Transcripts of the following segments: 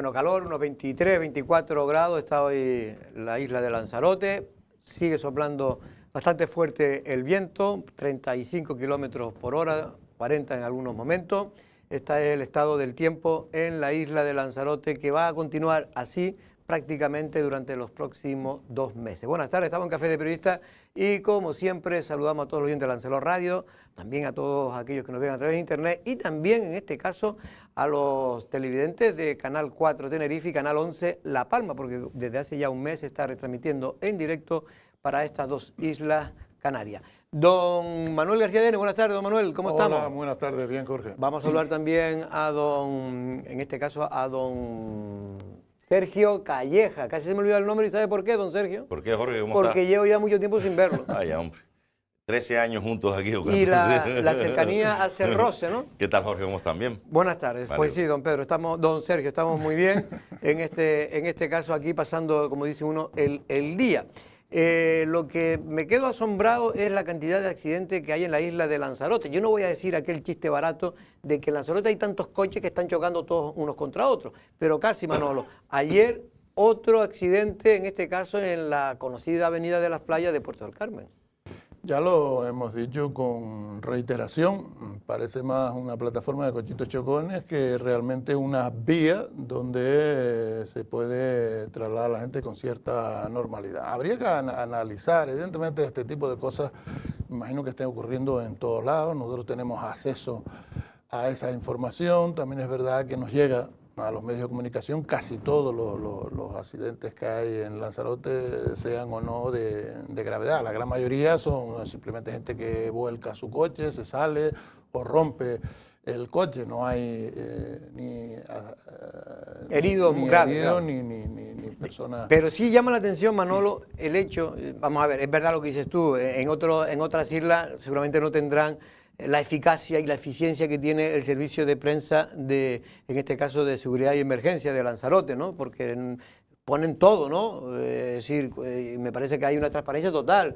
bueno, calor, unos 23, 24 grados, está hoy la isla de Lanzarote, sigue soplando bastante fuerte el viento, 35 kilómetros por hora, 40 en algunos momentos. Este es el estado del tiempo en la isla de Lanzarote, que va a continuar así prácticamente durante los próximos 2 meses. Buenas tardes, estamos en Café de Periodistas y como siempre saludamos a todos los oyentes de Lancelot Radio, también a todos aquellos que nos ven a través de internet y también en este caso a los televidentes de Canal 4 Tenerife y Canal 11 La Palma, porque desde hace ya un mes se está retransmitiendo en directo para estas dos islas Canarias. Don Manuel García Dene, buenas tardes, don Manuel, ¿cómo estamos? Hola, buenas tardes, bien, Jorge. Vamos a hablar también a don, en este caso a don Sergio Calleja, casi se me olvidó el nombre, ¿y sabe por qué, don Sergio? ¿Por qué, Jorge? ¿Cómo Porque estás? llevo ya mucho tiempo sin verlo. Vaya, hombre. 13 años juntos aquí. ¿O Y la cercanía hace el roce, ¿no? ¿Qué tal, Jorge? ¿Cómo están? ¿Bien? Buenas tardes. Vale. Pues sí, don Pedro, don Sergio, estamos muy bien. En este caso aquí pasando, como dice uno, el día. Lo que me quedo asombrado es la cantidad de accidentes que hay en la isla de Lanzarote. Yo no voy a decir aquel chiste barato de que en Lanzarote hay tantos coches que están chocando todos unos contra otros, pero casi, Manolo. Ayer otro accidente, en este caso en la conocida avenida de las playas de Puerto del Carmen. Ya lo hemos dicho con reiteración, parece más una plataforma de cochitos chocones que realmente una vía donde se puede trasladar a la gente con cierta normalidad. Habría que analizar, evidentemente este tipo de cosas, imagino que estén ocurriendo en todos lados, nosotros tenemos acceso a esa información, también es verdad que nos llega a los medios de comunicación casi todos los accidentes que hay en Lanzarote, sean o no de gravedad. La gran mayoría son simplemente gente que vuelca su coche, se sale o rompe el coche. No hay ni heridos graves, ni personas. Pero sí llama la atención, Manolo, el hecho, vamos a ver, es verdad lo que dices tú, en otras islas seguramente no tendrán la eficacia y la eficiencia que tiene el servicio de prensa en este caso de seguridad y emergencia de Lanzarote, ¿no? Porque ponen todo, ¿no? Es decir, me parece que hay una transparencia total.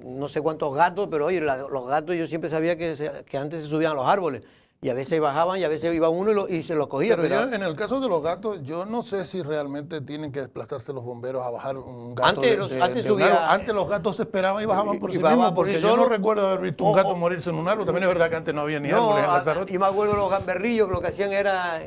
No sé cuántos gatos, pero oye, los gatos yo siempre sabía que antes se subían a los árboles. Y a veces bajaban y a veces iba uno y se los cogía. Pero yo, en el caso de los gatos, yo no sé si realmente tienen que desplazarse los bomberos a bajar un gato. Antes los gatos se esperaban y bajaban por sí mismos, porque yo no recuerdo haber visto un gato morirse en un árbol. También es verdad que antes no había ni árboles en Lanzarote. Yo me acuerdo de los gamberrillos que lo que hacían era...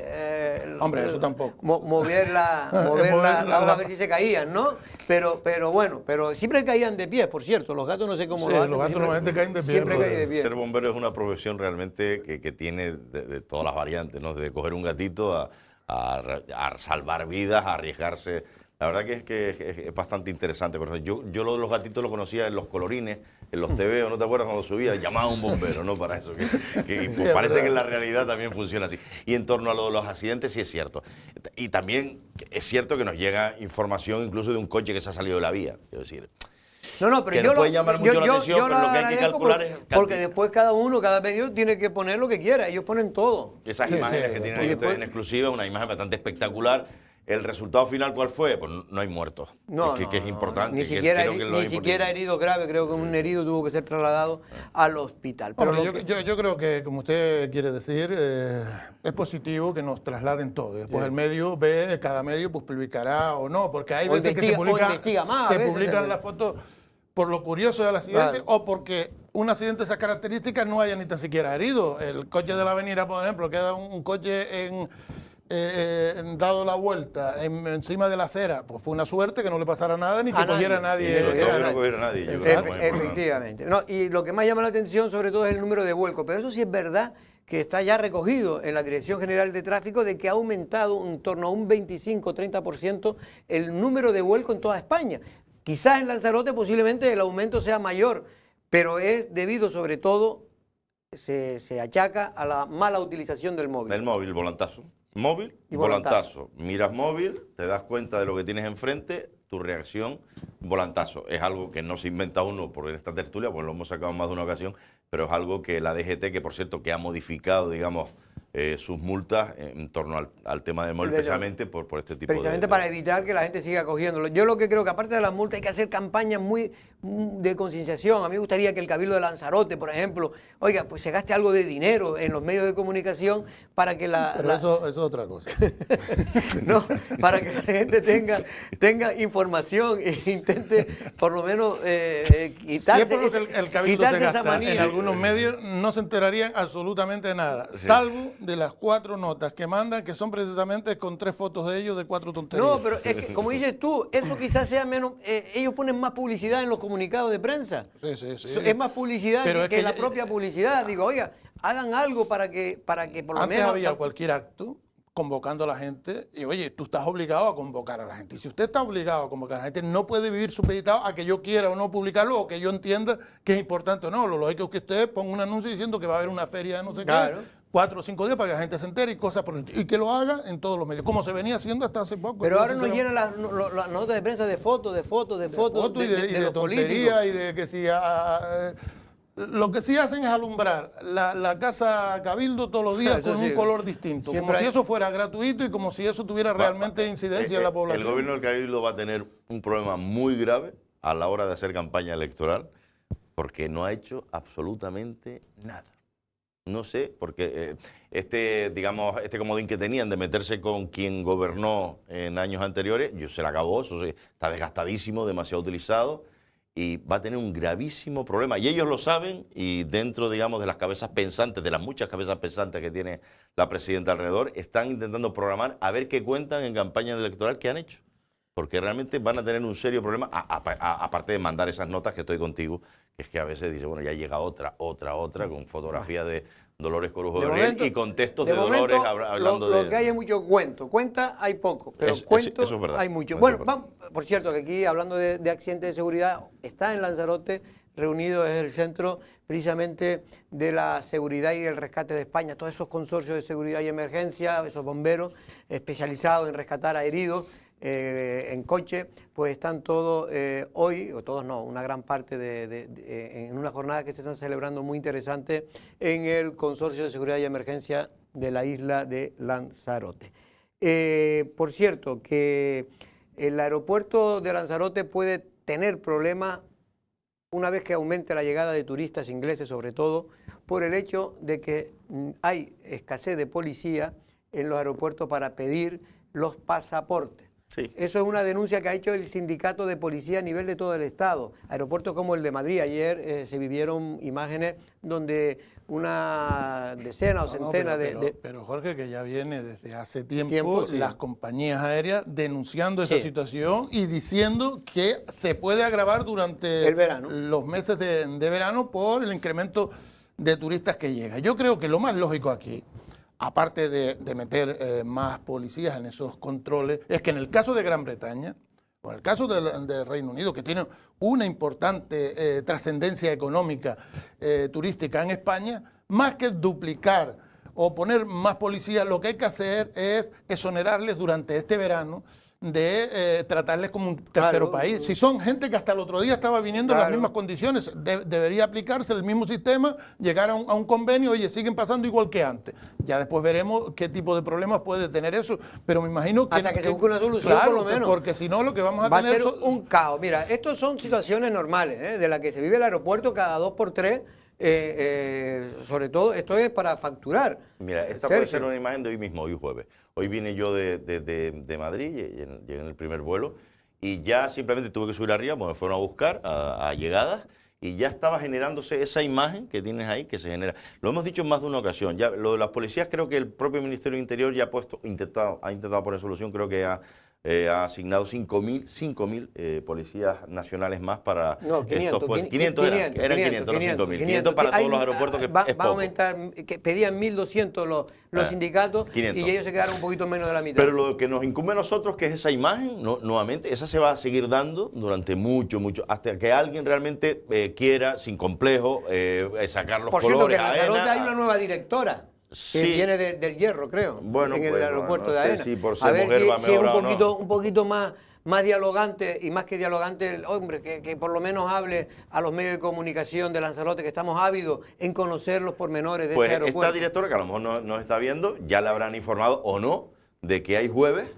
hombre, eso tampoco. Mover la hoja a ver si se caían, ¿no? Pero bueno, pero siempre caían de pie, por cierto. Los gatos no sé cómo lo hacen. Los gatos normalmente caen de pie. Siempre caen de pie. Ser bombero es una profesión realmente que tiene de todas las variantes, ¿no? De coger un gatito a salvar vidas, a arriesgarse. La verdad que es bastante interesante. Yo lo de los gatitos lo conocía en los colorines, en los TVO, ¿no te acuerdas cuando subía? Llamaba a un bombero, ¿no? Para eso. Sí, parece que en la realidad también funciona así. Y en torno a lo de los accidentes sí es cierto. Y también es cierto que nos llega información incluso de un coche que se ha salido de la vía. Quiero decir, No, pero que nos puede llamar mucho la atención, pero lo que hay que calcular es... Porque después cada medio tiene que poner lo que quiera, ellos ponen todo. Esas imágenes que tienen ahí ustedes en exclusiva, una imagen bastante espectacular. ¿El resultado final cuál fue? Pues no hay muertos. Que es importante. Ni siquiera herido grave, creo que un herido tuvo que ser trasladado al hospital. Pero yo creo que, como usted quiere decir, es positivo que nos trasladen todo. Después el medio cada medio pues publicará o no, porque hay veces que se publican las fotos por lo curioso del accidente o porque un accidente de esas características no haya ni tan siquiera herido. El coche de la avenida, por ejemplo, queda un coche dado la vuelta encima de la acera, pues fue una suerte que no le pasara nada ni que cogiera a nadie. No cogiera a nadie. Efectivamente. No, y lo que más llama la atención sobre todo es el número de vuelcos, pero eso sí es verdad que está ya recogido en la Dirección General de Tráfico de que ha aumentado en torno a un 25-30% el número de vuelcos en toda España. Quizás en Lanzarote posiblemente el aumento sea mayor, pero es debido sobre todo, se achaca a la mala utilización del móvil. Del móvil, volantazo. Móvil y volantazo. Miras móvil, te das cuenta de lo que tienes enfrente, tu reacción, volantazo. Es algo que no se inventa uno por esta tertulia, pues lo hemos sacado en más de una ocasión, pero es algo que la DGT, que por cierto que ha modificado, digamos, sus multas en torno al tema del móvil, precisamente por este tipo precisamente para evitar que la gente siga cogiéndolo. Yo lo que creo que aparte de las multas hay que hacer campañas muy de concienciación. A mí me gustaría que el Cabildo de Lanzarote, por ejemplo, oiga, pues se gaste algo de dinero en los medios de comunicación para que Pero eso es otra cosa. no, para que la gente tenga información e intente por lo menos quitarse, si es por lo que el Cabildo se esa gasta manía. en algunos medios, no se enterarían absolutamente de nada, salvo de las 4 notas que mandan, que son precisamente con 3 fotos de ellos de 4 tonterías. No, pero es que, como dices tú, eso quizás sea menos... ellos ponen más publicidad en los comunicados de prensa. Sí. Es más publicidad Pero que la propia publicidad. Digo, oiga, hagan algo para que por lo menos... Antes había cualquier acto convocando a la gente y, oye, tú estás obligado a convocar a la gente. Y si usted está obligado a convocar a la gente, no puede vivir supeditado a que yo quiera o no publicarlo o que yo entienda que es importante o no. Lo lógico es que usted ponga un anuncio diciendo que va a haber una feria de no sé qué, 4 o 5 días para que la gente se entere y cosas por el estilo. Y que lo haga en todos los medios, como se venía haciendo hasta hace poco. Pero ahora nos llenan las notas de prensa de fotos de los políticos. Y de que si... lo que sí hacen es alumbrar la casa Cabildo todos los días con un color distinto, como si eso fuera gratuito y como si eso tuviera realmente incidencia en la población. El gobierno del Cabildo va a tener un problema muy grave a la hora de hacer campaña electoral porque no ha hecho absolutamente nada. No sé, porque este comodín que tenían de meterse con quien gobernó en años anteriores, se le acabó, eso está desgastadísimo, demasiado utilizado. Y va a tener un gravísimo problema. Y ellos lo saben y dentro, digamos, de las cabezas pensantes, de las muchas cabezas pensantes que tiene la presidenta alrededor, están intentando programar a ver qué cuentan en campaña electoral que han hecho. Porque realmente van a tener un serio problema, aparte de mandar esas notas que estoy contigo, que es que a veces dice, bueno, ya llega otra, con fotografías de Dolores Corujo de Gabriel y con textos de Dolores hablando de... Lo que hay es mucho cuento. Cuenta hay poco, pero cuento eso es verdad, hay mucho. eso Bueno, es verdad. por cierto, que aquí hablando de accidentes de seguridad, está en Lanzarote reunido es el centro precisamente de la seguridad y el rescate de España. Todos esos consorcios de seguridad y emergencia, esos bomberos especializados en rescatar a heridos en coche, pues están todos hoy, o todos no, una gran parte en una jornada que se están celebrando muy interesante en el Consorcio de Seguridad y Emergencia de la isla de Lanzarote. Por cierto, que el aeropuerto de Lanzarote puede tener problemas una vez que aumente la llegada de turistas ingleses, sobre todo por el hecho de que hay escasez de policía en los aeropuertos para pedir los pasaportes. Sí. Eso es una denuncia que ha hecho el sindicato de policía a nivel de todo el estado. Aeropuertos como el de Madrid, ayer se vivieron imágenes donde una decena o centena Pero Jorge, que ya viene desde hace tiempo las compañías aéreas denunciando esa situación y diciendo que se puede agravar durante el verano, los meses de verano por el incremento de turistas que llega. Yo creo que lo más lógico aquí, aparte de meter más policías en esos controles, es que en el caso de Gran Bretaña, o en el caso del Reino Unido, que tiene una importante trascendencia económica turística en España, más que duplicar o poner más policías, lo que hay que hacer es exonerarles durante este verano de tratarles como un tercero país. Si son gente que hasta el otro día estaba viniendo en las mismas condiciones, debería aplicarse el mismo sistema, llegar a un convenio, oye, siguen pasando igual que antes. Ya después veremos qué tipo de problemas puede tener eso, pero me imagino que... Hasta que se busque una solución, claro, por lo menos. Porque si no, lo que vamos a va tener... a ser un caos. Mira, estos son situaciones normales, de las que se vive el aeropuerto cada 2 por 3, sobre todo, esto es para facturar. Mira, esta puede ser una imagen de hoy mismo, hoy jueves. Hoy vine yo de Madrid, llegué en el primer vuelo y ya simplemente tuve que subir arriba, me fueron a buscar a llegadas y ya estaba generándose esa imagen que tienes ahí, que se genera. Lo hemos dicho en más de una ocasión, ya lo de las policías creo que el propio Ministerio del Interior ya ha intentado poner solución, creo que ha asignado 5.000 policías nacionales más para 500, estos puestos. 500 eran 500, no 5.000. 500 para todos los aeropuertos, que va es poco. a aumentar, que pedían 1.200 los sindicatos 500. Y ellos se quedaron un poquito menos de la mitad. Pero lo que nos incumbe a nosotros, que es esa imagen, nuevamente, esa se va a seguir dando durante mucho, hasta que alguien realmente quiera, sin complejo, sacar los colores. Por cierto, que en Lanzarote hay una nueva directora. Que viene del Hierro, creo, bueno, en el aeropuerto de no Aena. sé si por a ser ver mujer va si es mejor o no. un poquito más más dialogante, y más que dialogante, el hombre, que por lo menos hable a los medios de comunicación de Lanzarote, que estamos ávidos en conocer los pormenores de Pues ese aeropuerto. esta directora, que a lo mejor no nos está viendo, ya le habrán informado o no de que hay jueves,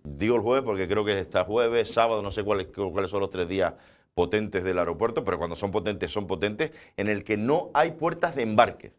digo el jueves porque creo que está jueves, sábado, no sé cuáles son los 3 días potentes del aeropuerto, pero cuando son potentes, en el que no hay puertas de embarque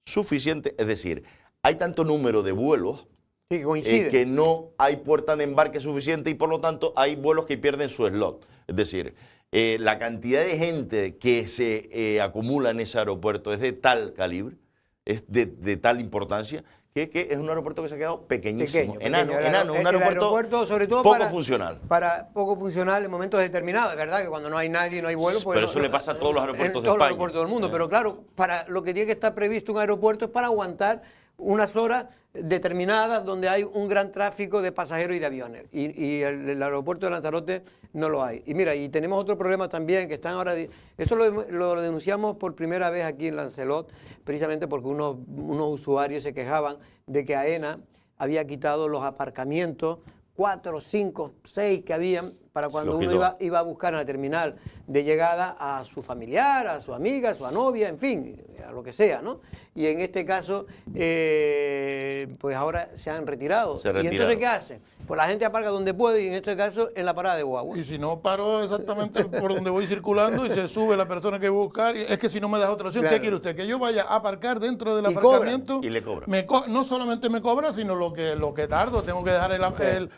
suficientes, es decir, hay tanto número de vuelos Sí, coincide. que no hay puerta de embarque suficiente y por lo tanto hay vuelos que pierden su slot. Es decir, la cantidad de gente que se acumula en ese aeropuerto es de tal calibre, es de tal importancia, que es un aeropuerto que se ha quedado pequeñísimo, enano, un aeropuerto sobre todo poco funcional. Para poco funcional en momentos determinados. Es verdad que cuando no hay nadie, no hay vuelo. Pues pero eso le pasa a todos los aeropuertos de España. Todos los España. aeropuertos del mundo. Pero claro, para lo que tiene que estar previsto un aeropuerto es para aguantar unas horas determinadas donde hay un gran tráfico de pasajeros y de aviones. Y el aeropuerto de Lanzarote no lo hay. Y mira, y tenemos otro problema también, que están ahora... Eso lo denunciamos por primera vez aquí en Lancelot, precisamente porque unos usuarios se quejaban de que AENA había quitado los aparcamientos, 4, 5, 6 que habían, para cuando uno iba a buscar en la terminal de llegada a su familiar, a su amiga, a su novia, en fin, a lo que sea, ¿no? Y en este caso, pues ahora se han retirado. ¿Y entonces qué hacen? Pues la gente aparca donde puede y en este caso en la parada de guagua. Y si no, paro exactamente por donde voy circulando y se sube la persona que voy a buscar. Es que si no me das otra opción, claro. ¿Qué quiere usted? Que yo vaya a aparcar dentro del aparcamiento. Y le cobra. No solamente me cobra, sino lo que tardo. Tengo que dejar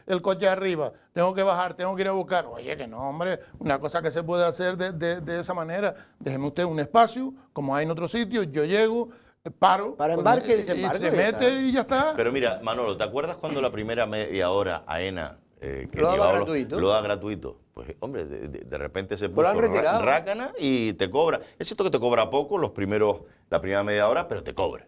el coche arriba, tengo que bajar, tengo que ir a buscar. Oye, que no, hombre, una cosa que se puede hacer de esa manera. Déjeme usted un espacio, como hay en otros sitios, yo llego, paro. Para embarque y desembarque. Se mete y ya está. Pero mira, Manolo, ¿te acuerdas cuando la primera media hora AENA que lo da gratuito? Pues hombre, de repente se puso rácana y te cobra. Es cierto que te cobra poco la primera media hora, pero te cobra.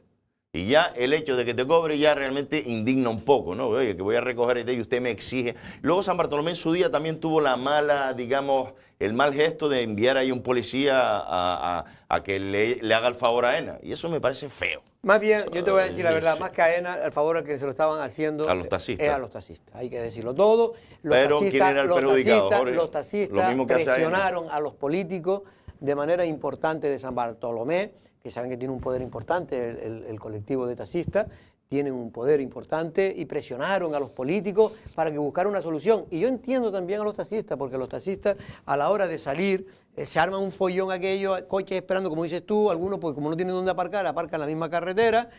Y ya el hecho de que te cobre ya realmente indigna un poco, ¿no? Oye, que voy a recoger y usted me exige. Luego San Bartolomé en su día también tuvo la mala, digamos, el mal gesto de enviar ahí un policía a que le haga el favor a AENA. Y eso me parece feo. Más bien, yo te voy a decir la verdad, más que a AENA, el favor al que se lo estaban haciendo a los taxistas. Es a los taxistas. Hay que decirlo todo. Pero ¿quién era el perjudicado, Jorge? Los taxistas presionaron a los políticos de manera importante de San Bartolomé, que saben que tiene un poder importante, el colectivo de taxistas, tienen un poder importante y presionaron a los políticos para que buscaran una solución. Y yo entiendo también a los taxistas, porque los taxistas a la hora de salir se arman un follón aquellos coches esperando, como dices tú, algunos pues como no tienen dónde aparcar, aparcan en la misma carretera,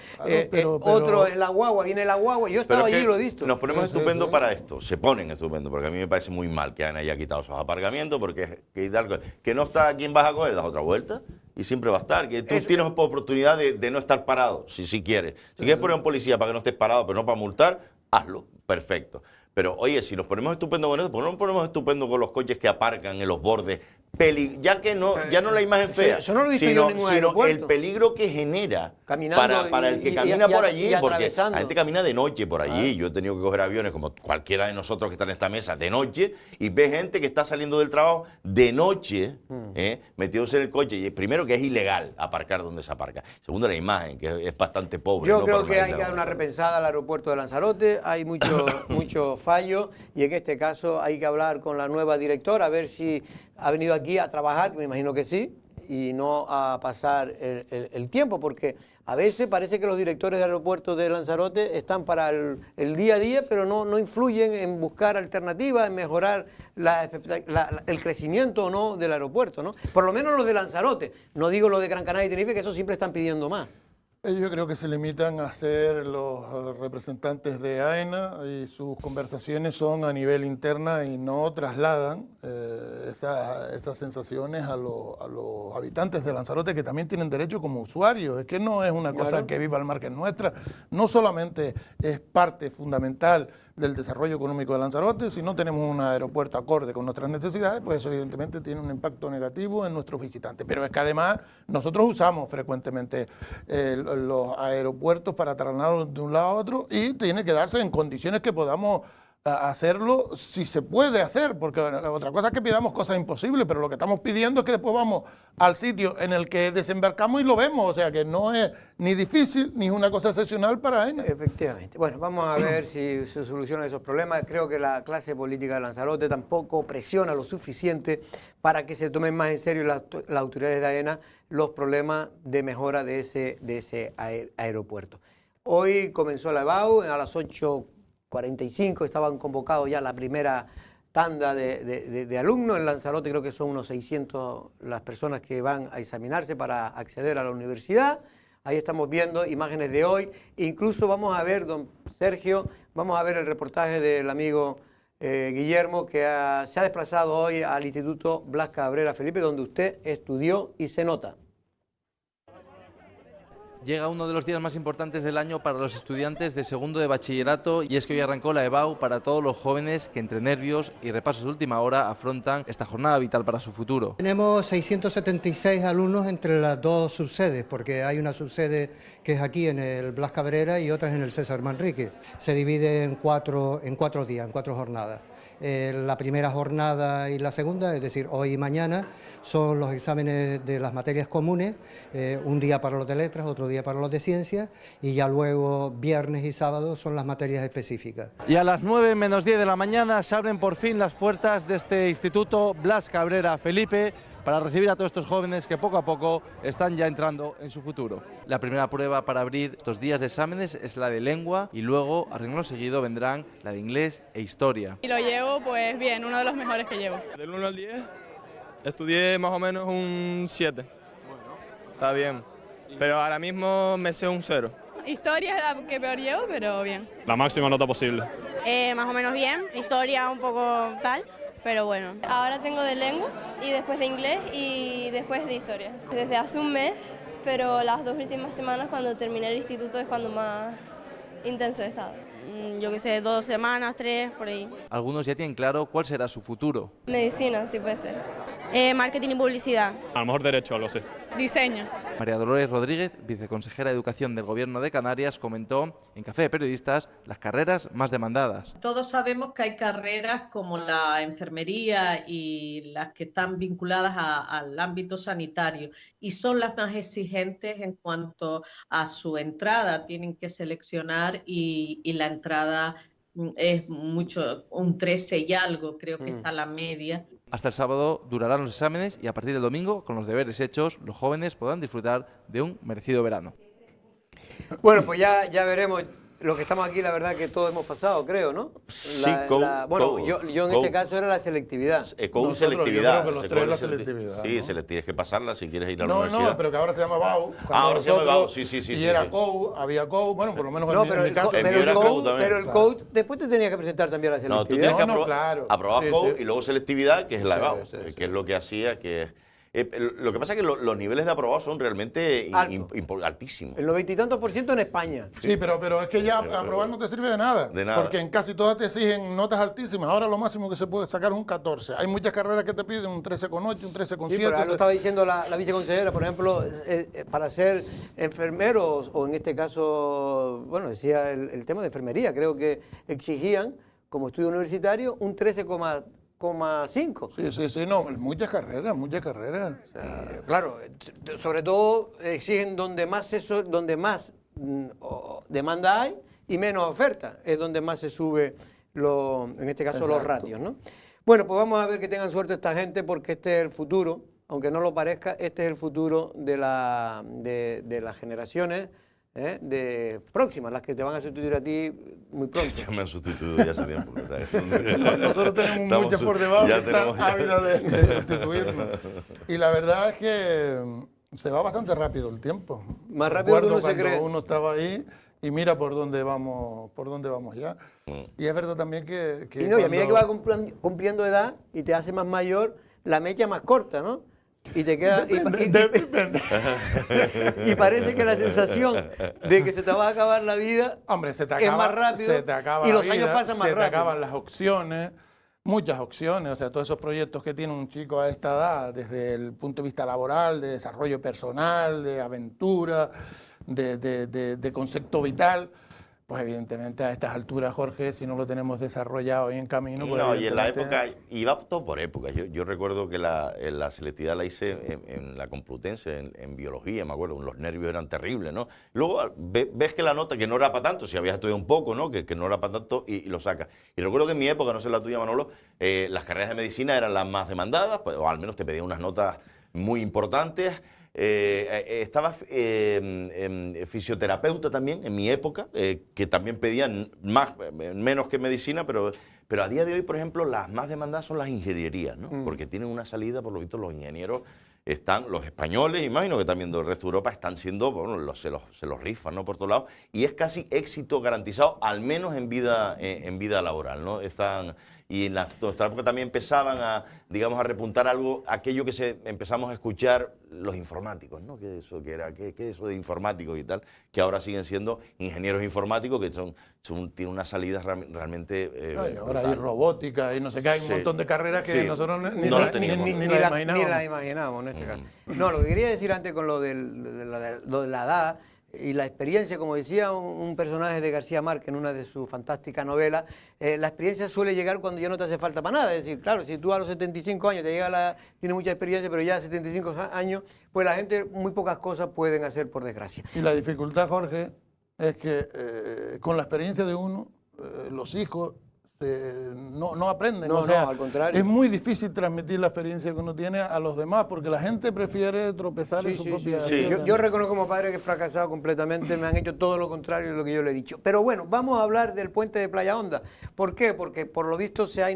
otro en la guagua, viene la guagua, yo estaba allí y lo he visto. Nos ponemos estupendos para esto, se ponen estupendos, porque a mí me parece muy mal que haya quitado esos aparcamientos, porque que no está quién vas a coger, das otra vuelta. Y siempre va a estar, que tú tienes oportunidad de no estar parado, si quieres. Si quieres poner a un policía para que no estés parado, pero no para multar, hazlo, perfecto. Pero oye, si nos ponemos estupendos con eso, ¿por qué no nos ponemos estupendos con los coches que aparcan en los bordes? Ya no la imagen fea, eso no lo he visto yo en ningún sino el peligro que genera para el que camina por allí, porque la gente camina de noche por allí. Yo he tenido que coger aviones como cualquiera de nosotros que está en esta mesa de noche y ve gente que está saliendo del trabajo de noche, metiéndose en el coche. Y primero que es ilegal aparcar donde se aparca. Segundo, la imagen, que es bastante pobre. Yo creo que hay que dar una repensada al aeropuerto de Lanzarote. Hay mucho fallo y en este caso hay que hablar con la nueva directora a ver si ha venido aquí a trabajar, que me imagino que sí, y no a pasar el tiempo, porque a veces parece que los directores de aeropuertos de Lanzarote están para el día a día, pero no influyen en buscar alternativas, en mejorar el crecimiento o no del aeropuerto, ¿no? Por lo menos los de Lanzarote, no digo los de Gran Canaria y Tenerife, que eso siempre están pidiendo más. Yo creo que se limitan a ser los representantes de AENA y sus conversaciones son a nivel interna y no trasladan esas sensaciones a los habitantes de Lanzarote, que también tienen derecho como usuarios. Es que no es una cosa que viva al margen nuestra. No solamente es parte fundamental del desarrollo económico de Lanzarote, si no tenemos un aeropuerto acorde con nuestras necesidades, pues eso evidentemente tiene un impacto negativo en nuestros visitantes. Pero es que además nosotros usamos frecuentemente los aeropuertos para trasladarnos de un lado a otro y tiene que darse en condiciones que podamos a hacerlo si se puede hacer, porque otra cosa es que pidamos cosas imposibles, pero lo que estamos pidiendo es que después vamos al sitio en el que desembarcamos y lo vemos, o sea que no es ni difícil ni es una cosa excepcional para AENA. Efectivamente. Bueno, vamos a ver si se solucionan esos problemas. Creo que la clase política de Lanzarote tampoco presiona lo suficiente para que se tomen más en serio las autoridades de AENA los problemas de mejora de ese aeropuerto. Hoy comenzó la EBAU, a las 8:45 estaban convocados ya la primera tanda de alumnos. En Lanzarote creo que son unos 600 las personas que van a examinarse para acceder a la universidad. Ahí estamos viendo imágenes de hoy. Incluso vamos a ver, don Sergio, vamos a ver el reportaje del amigo Guillermo, que se ha desplazado hoy al Instituto Blas Cabrera Felipe, donde usted estudió y se nota. Llega uno de los días más importantes del año para los estudiantes de segundo de bachillerato, y es que hoy arrancó la EBAU para todos los jóvenes que entre nervios y repasos de última hora afrontan esta jornada vital para su futuro. Tenemos 676 alumnos entre las dos subsedes, porque hay una subsede que es aquí en el Blas Cabrera y otra es en el César Manrique. Se divide en cuatro días, en 4 jornadas. La primera jornada y la segunda, es decir, hoy y mañana, son los exámenes de las materias comunes, un día para los de letras, otro día para los de ciencias, y ya luego viernes y sábado son las materias específicas. Y a las 9 menos 10 de la mañana se abren por fin las puertas de este Instituto Blas Cabrera Felipe para recibir a todos estos jóvenes que poco a poco están ya entrando en su futuro. La primera prueba para abrir estos días de exámenes es la de lengua, y luego, a renglón seguido, vendrán la de inglés e historia. Y lo llevo pues bien, uno de los mejores que llevo. Del 1 al 10 estudié más o menos un 7. Está bien, pero ahora mismo me sé un 0. Historia es la que peor llevo, pero bien. La máxima nota posible. Más o menos bien, historia un poco tal, pero bueno. Ahora tengo de lengua y después de inglés y después de historia. Desde hace un mes, pero las 2 últimas semanas cuando terminé el instituto es cuando más intenso he estado. Yo qué sé, 2 semanas, 3, por ahí. Algunos ya tienen claro cuál será su futuro. Medicina, sí puede ser. Marketing y publicidad. A lo mejor derecho, algo así. Diseño. María Dolores Rodríguez, viceconsejera de Educación del Gobierno de Canarias, comentó en Café de Periodistas las carreras más demandadas. Todos sabemos que hay carreras como la enfermería y las que están vinculadas al ámbito sanitario, y son las más exigentes en cuanto a su entrada. Tienen que seleccionar y la entrada es mucho, un 13 y algo, creo que está la media. Hasta el sábado durarán los exámenes, y a partir del domingo, con los deberes hechos, los jóvenes podrán disfrutar de un merecido verano. Bueno, pues ya veremos. Los que estamos aquí, la verdad que todos hemos pasado, creo, ¿no? Sí, COU. Yo en este caso era la selectividad. COU selectividad. Yo creo que los tres la selectividad. Sí, ¿no? tienes que pasarla si quieres ir a la universidad. No, pero que ahora se llama BAU. Ahora se llama BAU, sí. Y era COU, había COU, bueno, por lo menos pero en mi caso. pero el COU después te tenías que presentar también a la selectividad. No, tú tienes que claro. aprobar Sí, COU sí. y luego selectividad, que es la Sí, EBAU, sí, que sí. es lo que hacía que... lo que pasa es que los niveles de aprobado son realmente altísimos. El 90 y tantos % en España. Sí, pero es que ya aprobar no te sirve de nada. De nada. Porque en casi todas te exigen notas altísimas. Ahora lo máximo que se puede sacar es un 14. Hay muchas carreras que te piden un 13,8, un 13,7. Sí, pero lo estaba diciendo la viceconsejera, por ejemplo, para ser enfermeros, o en este caso, bueno, decía el tema de enfermería, creo que exigían como estudio universitario un 13,5. Sí, no, muchas carreras. O sea, Claro, sobre todo exigen donde más demanda hay y menos oferta, es donde más se sube, en este caso, los ratios, ¿no? Bueno, pues vamos a ver que tengan suerte esta gente, porque este es el futuro, aunque no lo parezca, este es el futuro de las generaciones próximas, las que te van a sustituir a ti muy pronto. Ya me han sustituido ya hace tiempo. nosotros tenemos muchas por debajo que están ávidas de sustituirnos. Y la verdad es que se va bastante rápido el tiempo. Más rápido que uno se cree. Uno estaba ahí y mira por dónde vamos ya. Y es verdad también que y no, y a medida que vas cumpliendo edad y te hace más mayor, la mecha más corta, ¿no? Y te queda y parece que la sensación de que se te va a acabar la vida, hombre, se te es más rápido, se te acaba y la los vida, años pasan más se te rápido. acaban las opciones, muchas opciones, o sea, todos esos proyectos que tiene un chico a esta edad, desde el punto de vista laboral, de desarrollo personal, de aventura, de concepto vital, pues evidentemente a estas alturas, Jorge, si no lo tenemos desarrollado y en camino... Pues no, y en la evidentemente... época, iba todo por época. Yo recuerdo que la selectividad la hice en la Complutense, en biología, me acuerdo, los nervios eran terribles, ¿no? Luego ves que la nota, que no era para tanto, si habías estudiado un poco, ¿no? Que no era para tanto, y lo sacas. Y recuerdo que en mi época, no sé la tuya, Manolo, las carreras de medicina eran las más demandadas, pues, o al menos te pedían unas notas muy importantes. Estaba fisioterapeuta también en mi época, que también pedían menos que medicina, pero a día de hoy, por ejemplo, las más demandadas son las ingenierías, ¿no? Porque tienen una salida, por lo visto, los ingenieros los españoles, imagino que también del resto de Europa, están siendo, bueno, se los rifan, ¿no? Por todos lados, y es casi éxito garantizado, al menos en vida laboral, ¿no? Y en nuestra época también empezaban a repuntar aquello que empezamos a escuchar los informáticos, ¿no? ¿Qué es eso de informáticos y tal? Que ahora siguen siendo ingenieros informáticos que tienen unas salidas realmente ahora hay robótica y no sé qué, hay un montón de carreras que nosotros ni la imaginamos en este caso. No, lo que quería decir antes con lo de la edad y la experiencia, como decía un personaje de García Márquez en una de sus fantásticas novelas, la experiencia suele llegar cuando ya no te hace falta para nada. Es decir, claro, si tú a los 75 años tienes mucha experiencia, pero ya a 75 años, pues la gente muy pocas cosas pueden hacer, por desgracia. Y la dificultad, Jorge, es que con la experiencia de uno, los hijos no aprenden. No, o sea, al contrario. Es muy difícil transmitir la experiencia que uno tiene a los demás, porque la gente prefiere tropezar en su propia vida. Yo reconozco como padre que he fracasado completamente, me han hecho todo lo contrario de lo que yo le he dicho. Pero bueno, vamos a hablar del puente de Playa Honda. ¿Por qué? Porque por lo visto se va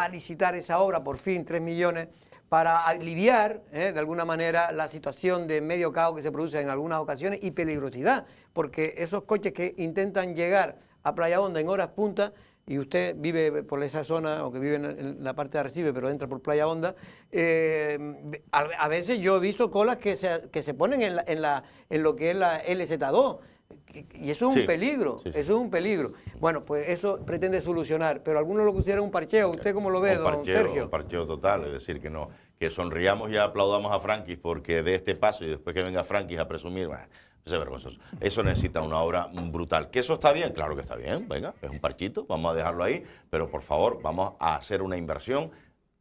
a licitar esa obra, por fin, 3 millones, para aliviar, de alguna manera, la situación de medio caos que se produce en algunas ocasiones y peligrosidad, porque esos coches que intentan llegar a Playa Honda en horas punta, y usted vive por esa zona, aunque vive en la parte de Arrecife, pero entra por Playa Honda, a veces yo he visto colas que se ponen en lo que es la LZ2, y eso es un peligro, eso es un peligro. Bueno, pues eso pretende solucionar, pero algunos lo consideran un parcheo. ¿Usted cómo lo ve, don Sergio? Un parcheo total, es decir, que sonriamos y aplaudamos a Frankis porque de este paso y después que venga Frankis a presumir, eso es vergonzoso. Eso necesita una obra brutal. ¿Que eso está bien? Claro que está bien, venga, es un parchito, vamos a dejarlo ahí, pero por favor, vamos a hacer una inversión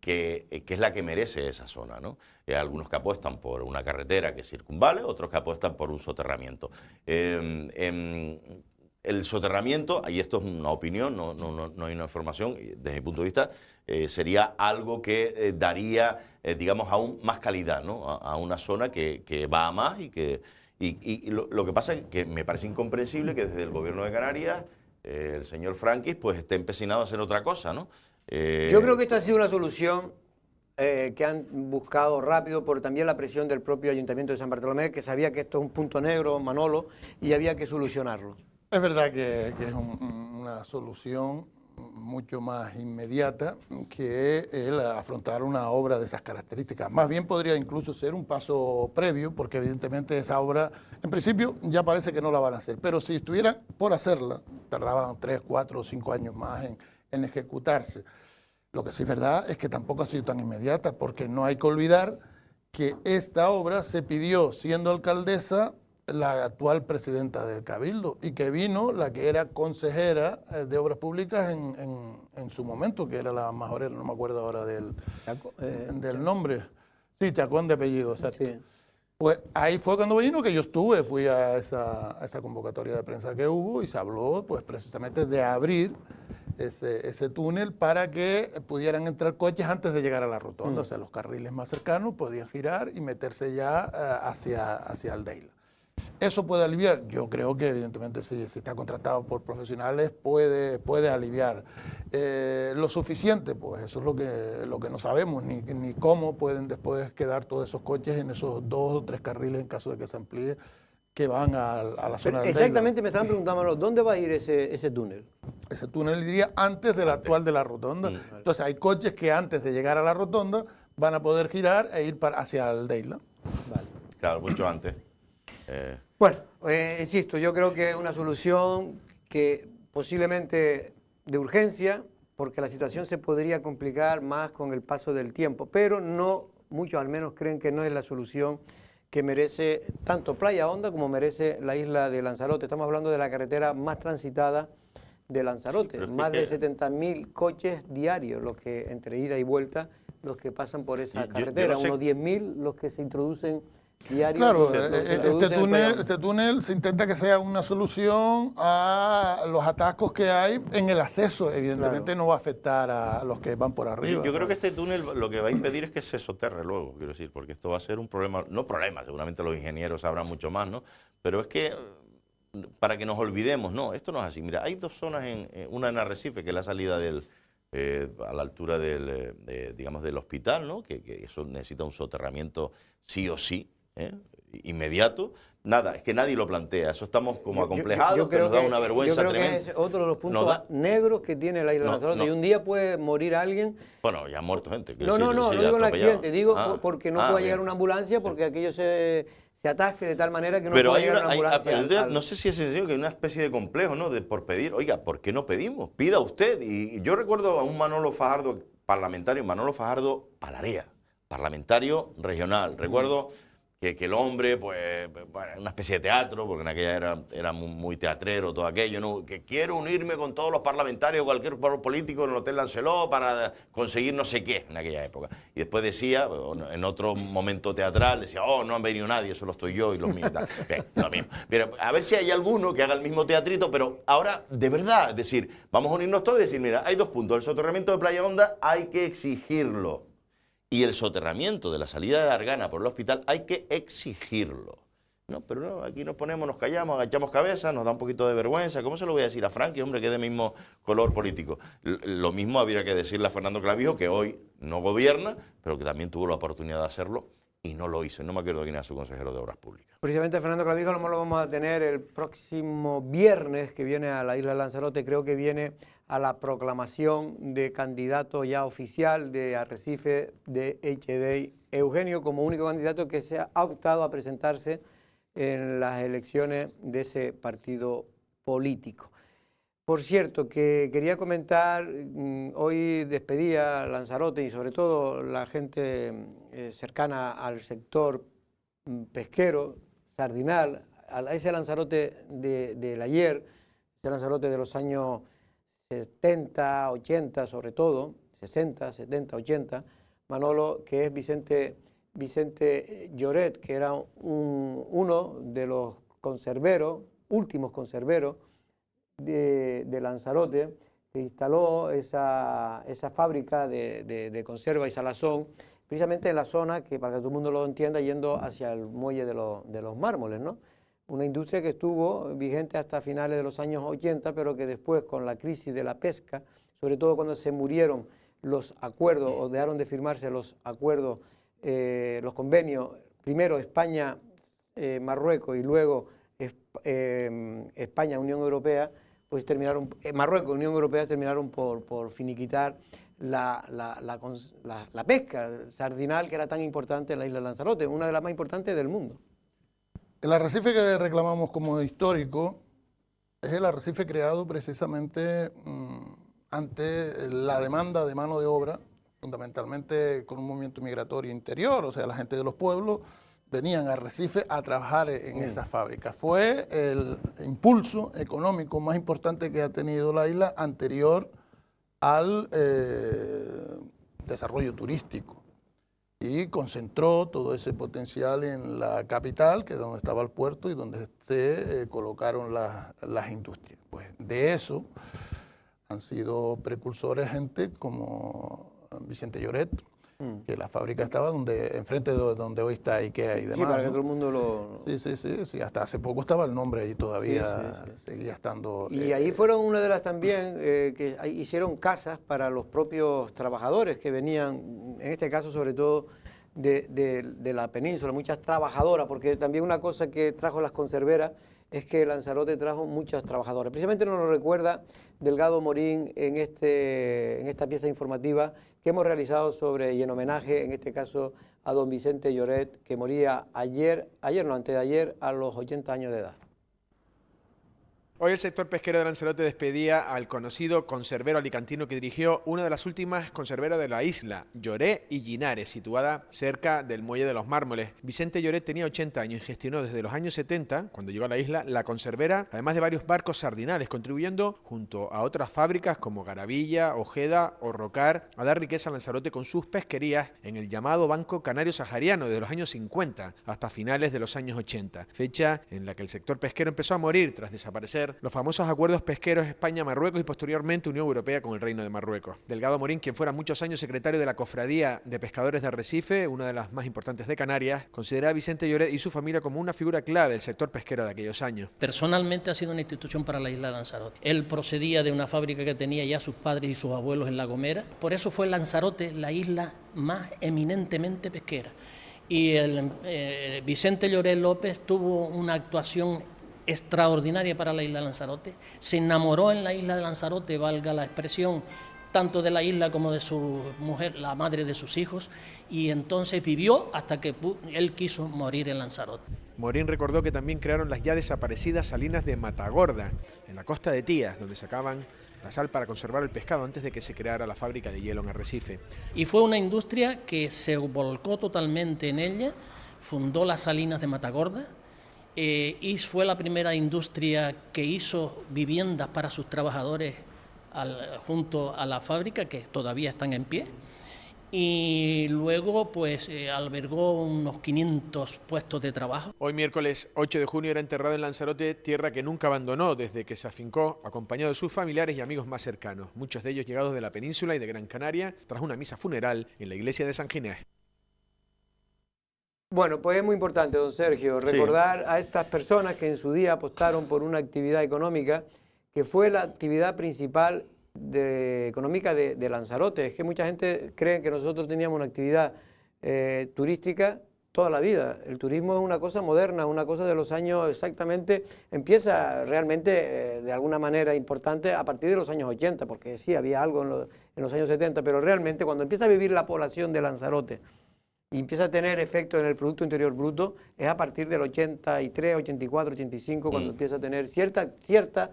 que es la que merece esa zona, ¿no? Hay algunos que apuestan por una carretera que circunvale, otros que apuestan por un soterramiento. El soterramiento, y esto es una opinión, no hay una información, desde mi punto de vista, sería algo que daría, digamos, aún más calidad, ¿no? A una zona que va a más y lo que pasa es que me parece incomprensible que desde el gobierno de Canarias el señor Frankis pues esté empecinado a hacer otra cosa, ¿no? Yo creo que esta ha sido una solución que han buscado rápido por también la presión del propio Ayuntamiento de San Bartolomé, que sabía que esto es un punto negro, Manolo, y había que solucionarlo. Es verdad que es una solución mucho más inmediata que el afrontar una obra de esas características. Más bien podría incluso ser un paso previo, porque evidentemente esa obra, en principio, ya parece que no la van a hacer, pero si estuvieran por hacerla, tardaban 3, 4 o 5 años más en ejecutarse. Lo que sí es verdad es que tampoco ha sido tan inmediata, porque no hay que olvidar que esta obra se pidió siendo alcaldesa la actual presidenta del Cabildo y que vino la que era consejera de Obras Públicas en su momento, que era la majorera, no me acuerdo ahora del nombre. Sí, Chacón de apellido, exacto. Sí. Pues ahí fue cuando vino, que yo fui a esa convocatoria de prensa que hubo y se habló pues precisamente de abrir ese túnel para que pudieran entrar coches antes de llegar a la rotonda, o sea, los carriles más cercanos podían girar y meterse ya hacia Aldeila. ¿Eso puede aliviar? Yo creo que evidentemente si está contratado por profesionales puede aliviar. Lo suficiente, pues eso es lo que no sabemos, ni cómo pueden después quedar todos esos coches en esos 2 o 3 carriles en caso de que se amplíe, que van a la zona de exactamente, me estaban preguntando, ¿dónde va a ir ese túnel? Ese túnel iría antes del actual de la rotonda. Entonces hay coches que antes de llegar a la rotonda van a poder girar e ir hacia Aldeila. Vale. Claro, mucho antes. Bueno, insisto, yo creo que es una solución que posiblemente de urgencia, porque la situación se podría complicar más con el paso del tiempo, pero no, muchos al menos creen que no es la solución que merece tanto Playa Honda como merece la isla de Lanzarote. Estamos hablando de la carretera más transitada de Lanzarote, Sí, más de 70.000 coches diarios, los que entre ida y vuelta, los que pasan por esa carretera, no sé. unos 10.000 los que se introducen diarios. Claro, se introducen en Playa Honda. este túnel se intenta que sea una solución a los atascos que hay en el acceso. Evidentemente no va a afectar a los que van por arriba. Yo creo que este túnel lo que va a impedir es que se soterre luego, quiero decir, porque esto va a ser un problema, no problema, seguramente los ingenieros sabrán mucho más, ¿no? Pero es que, para que nos olvidemos, no, esto no es así. Mira, hay dos zonas, una en Arrecife, que es la salida a la altura digamos, del hospital, ¿no? Que eso necesita un soterramiento sí o sí, inmediato. Nada, es que nadie lo plantea, eso estamos como acomplejados, que nos da una vergüenza tremenda. Yo creo que es otro de los puntos negros que tiene la isla de Lanzarote, y un día puede morir alguien. Bueno, ya ha muerto gente. No digo el accidente, digo porque no puede llegar una ambulancia, porque aquello se atasque de tal manera que no puede llegar una ambulancia. No sé si es sencillo que hay una especie de complejo, ¿no? Por pedir, oiga, ¿por qué no pedimos? Pida usted. Y yo recuerdo a un Manolo Fajardo, parlamentario, Manolo Fajardo Palarea, parlamentario regional. Recuerdo que el hombre, pues, bueno, una especie de teatro, porque en aquella era muy teatrero todo aquello, ¿no? Que quiero unirme con todos los parlamentarios, cualquier político en el Hotel Lancelot para conseguir no sé qué en aquella época. Y después decía, en otro momento teatral, decía, oh, no han venido nadie, solo estoy yo y los míos. Bien, lo mismo. Pero a ver si hay alguno que haga el mismo teatrito, pero ahora, de verdad, es decir, vamos a unirnos todos y decir, mira, hay dos puntos. El soterramiento de Playa Honda hay que exigirlo. Y el soterramiento de la salida de Argana por el hospital hay que exigirlo. No, pero no, aquí nos ponemos, nos callamos, agachamos cabeza, nos da un poquito de vergüenza. ¿Cómo se lo voy a decir a Frankie, hombre, que es de mismo color político? Lo mismo habría que decirle a Fernando Clavijo, que hoy no gobierna, pero que también tuvo la oportunidad de hacerlo y no lo hizo. No me acuerdo quién era su consejero de Obras Públicas. Precisamente Fernando Clavijo lo vamos a tener el próximo viernes, que viene a la isla de Lanzarote. Creo que viene a la proclamación de candidato ya oficial de Arrecife de HD Eugenio, como único candidato que se ha optado a presentarse en las elecciones de ese partido político. Por cierto, que quería comentar, hoy despedía a Lanzarote y sobre todo la gente cercana al sector pesquero, sardinal, a ese Lanzarote del ayer, ese Lanzarote de los años 70, 80 sobre todo, 60, 70, 80, Manolo, que es Vicente Lloret, que era uno de los últimos conserveros de Lanzarote, que instaló esa fábrica de conserva y salazón, precisamente en la zona, que para que todo el mundo lo entienda, yendo hacia el muelle de los mármoles, ¿no? Una industria que estuvo vigente hasta finales de los años 80, pero que después, con la crisis de la pesca, sobre todo cuando se murieron los acuerdos o dejaron de firmarse los acuerdos, los convenios, primero España, Marruecos y luego España, Unión Europea, pues Marruecos y Unión Europea terminaron por finiquitar la pesca sardinal, que era tan importante en la isla de Lanzarote, una de las más importantes del mundo. El arrecife que reclamamos como histórico es el arrecife creado precisamente ante la demanda de mano de obra, fundamentalmente con un movimiento migratorio interior, o sea, la gente de los pueblos venían a Arrecife a trabajar en esas fábricas. Fue el impulso económico más importante que ha tenido la isla anterior al desarrollo turístico, y concentró todo ese potencial en la capital, que es donde estaba el puerto y donde se colocaron las industrias. Pues de eso han sido precursores gente como Vicente Lloret, que la fábrica estaba enfrente de donde hoy está Ikea y demás. Sí, para que ¿no? todo el mundo lo... Sí, hasta hace poco estaba el nombre ahí todavía, seguía estando... Y ahí fueron una de las también que hicieron casas para los propios trabajadores que venían, en este caso sobre todo de la península, muchas trabajadoras, porque también una cosa que trajo las conserveras es que Lanzarote trajo muchas trabajadoras. Precisamente nos lo recuerda Delgado Morín en esta pieza informativa que hemos realizado y en homenaje, en este caso, a don Vicente Lloret, que moría antes de ayer, a los 80 años de edad. Hoy el sector pesquero de Lanzarote despedía al conocido conservero alicantino que dirigió una de las últimas conserveras de la isla, Lloret y Linares, situada cerca del Muelle de los Mármoles. Vicente Lloret tenía 80 años y gestionó desde los años 70, cuando llegó a la isla, la conservera, además de varios barcos sardinales, contribuyendo junto a otras fábricas como Garavilla, Ojeda o Rocar a dar riqueza a Lanzarote con sus pesquerías en el llamado Banco Canario Sahariano desde los años 50 hasta finales de los años 80, fecha en la que el sector pesquero empezó a morir tras desaparecer los famosos acuerdos pesqueros España-Marruecos y posteriormente Unión Europea con el Reino de Marruecos. Delgado Morín, quien fuera muchos años secretario de la Cofradía de Pescadores de Arrecife, una de las más importantes de Canarias, considera a Vicente Lloret y su familia como una figura clave del sector pesquero de aquellos años. Personalmente ha sido una institución para la isla de Lanzarote. Él procedía de una fábrica que tenía ya sus padres y sus abuelos en La Gomera. Por eso fue Lanzarote la isla más eminentemente pesquera. Y Vicente Lloret López tuvo una actuación extraordinaria para la isla de Lanzarote, se enamoró en la isla de Lanzarote, valga la expresión, tanto de la isla como de su mujer, la madre de sus hijos, y entonces vivió hasta que él quiso morir en Lanzarote. Morín recordó que también crearon las ya desaparecidas salinas de Matagorda, en la costa de Tías, donde sacaban la sal para conservar el pescado antes de que se creara la fábrica de hielo en Arrecife. Y fue una industria que se volcó totalmente en ella, fundó las salinas de Matagorda, y fue la primera industria que hizo viviendas para sus trabajadores junto a la fábrica, que todavía están en pie, y luego pues albergó unos 500 puestos de trabajo. Hoy miércoles 8 de junio era enterrado en Lanzarote, tierra que nunca abandonó desde que se afincó, acompañado de sus familiares y amigos más cercanos, muchos de ellos llegados de la península y de Gran Canaria, tras una misa funeral en la iglesia de San Ginés. Bueno, pues es muy importante, don Sergio, recordar a estas personas que en su día apostaron por una actividad económica que fue la actividad principal económica de Lanzarote. Es que mucha gente cree que nosotros teníamos una actividad turística toda la vida. El turismo es una cosa moderna, una cosa de los años exactamente, empieza realmente de alguna manera importante a partir de los años 80, porque sí, había algo en los años 70, pero realmente cuando empieza a vivir la población de Lanzarote y empieza a tener efecto en el Producto Interior Bruto, es a partir del 83, 84, 85, cuando empieza a tener cierta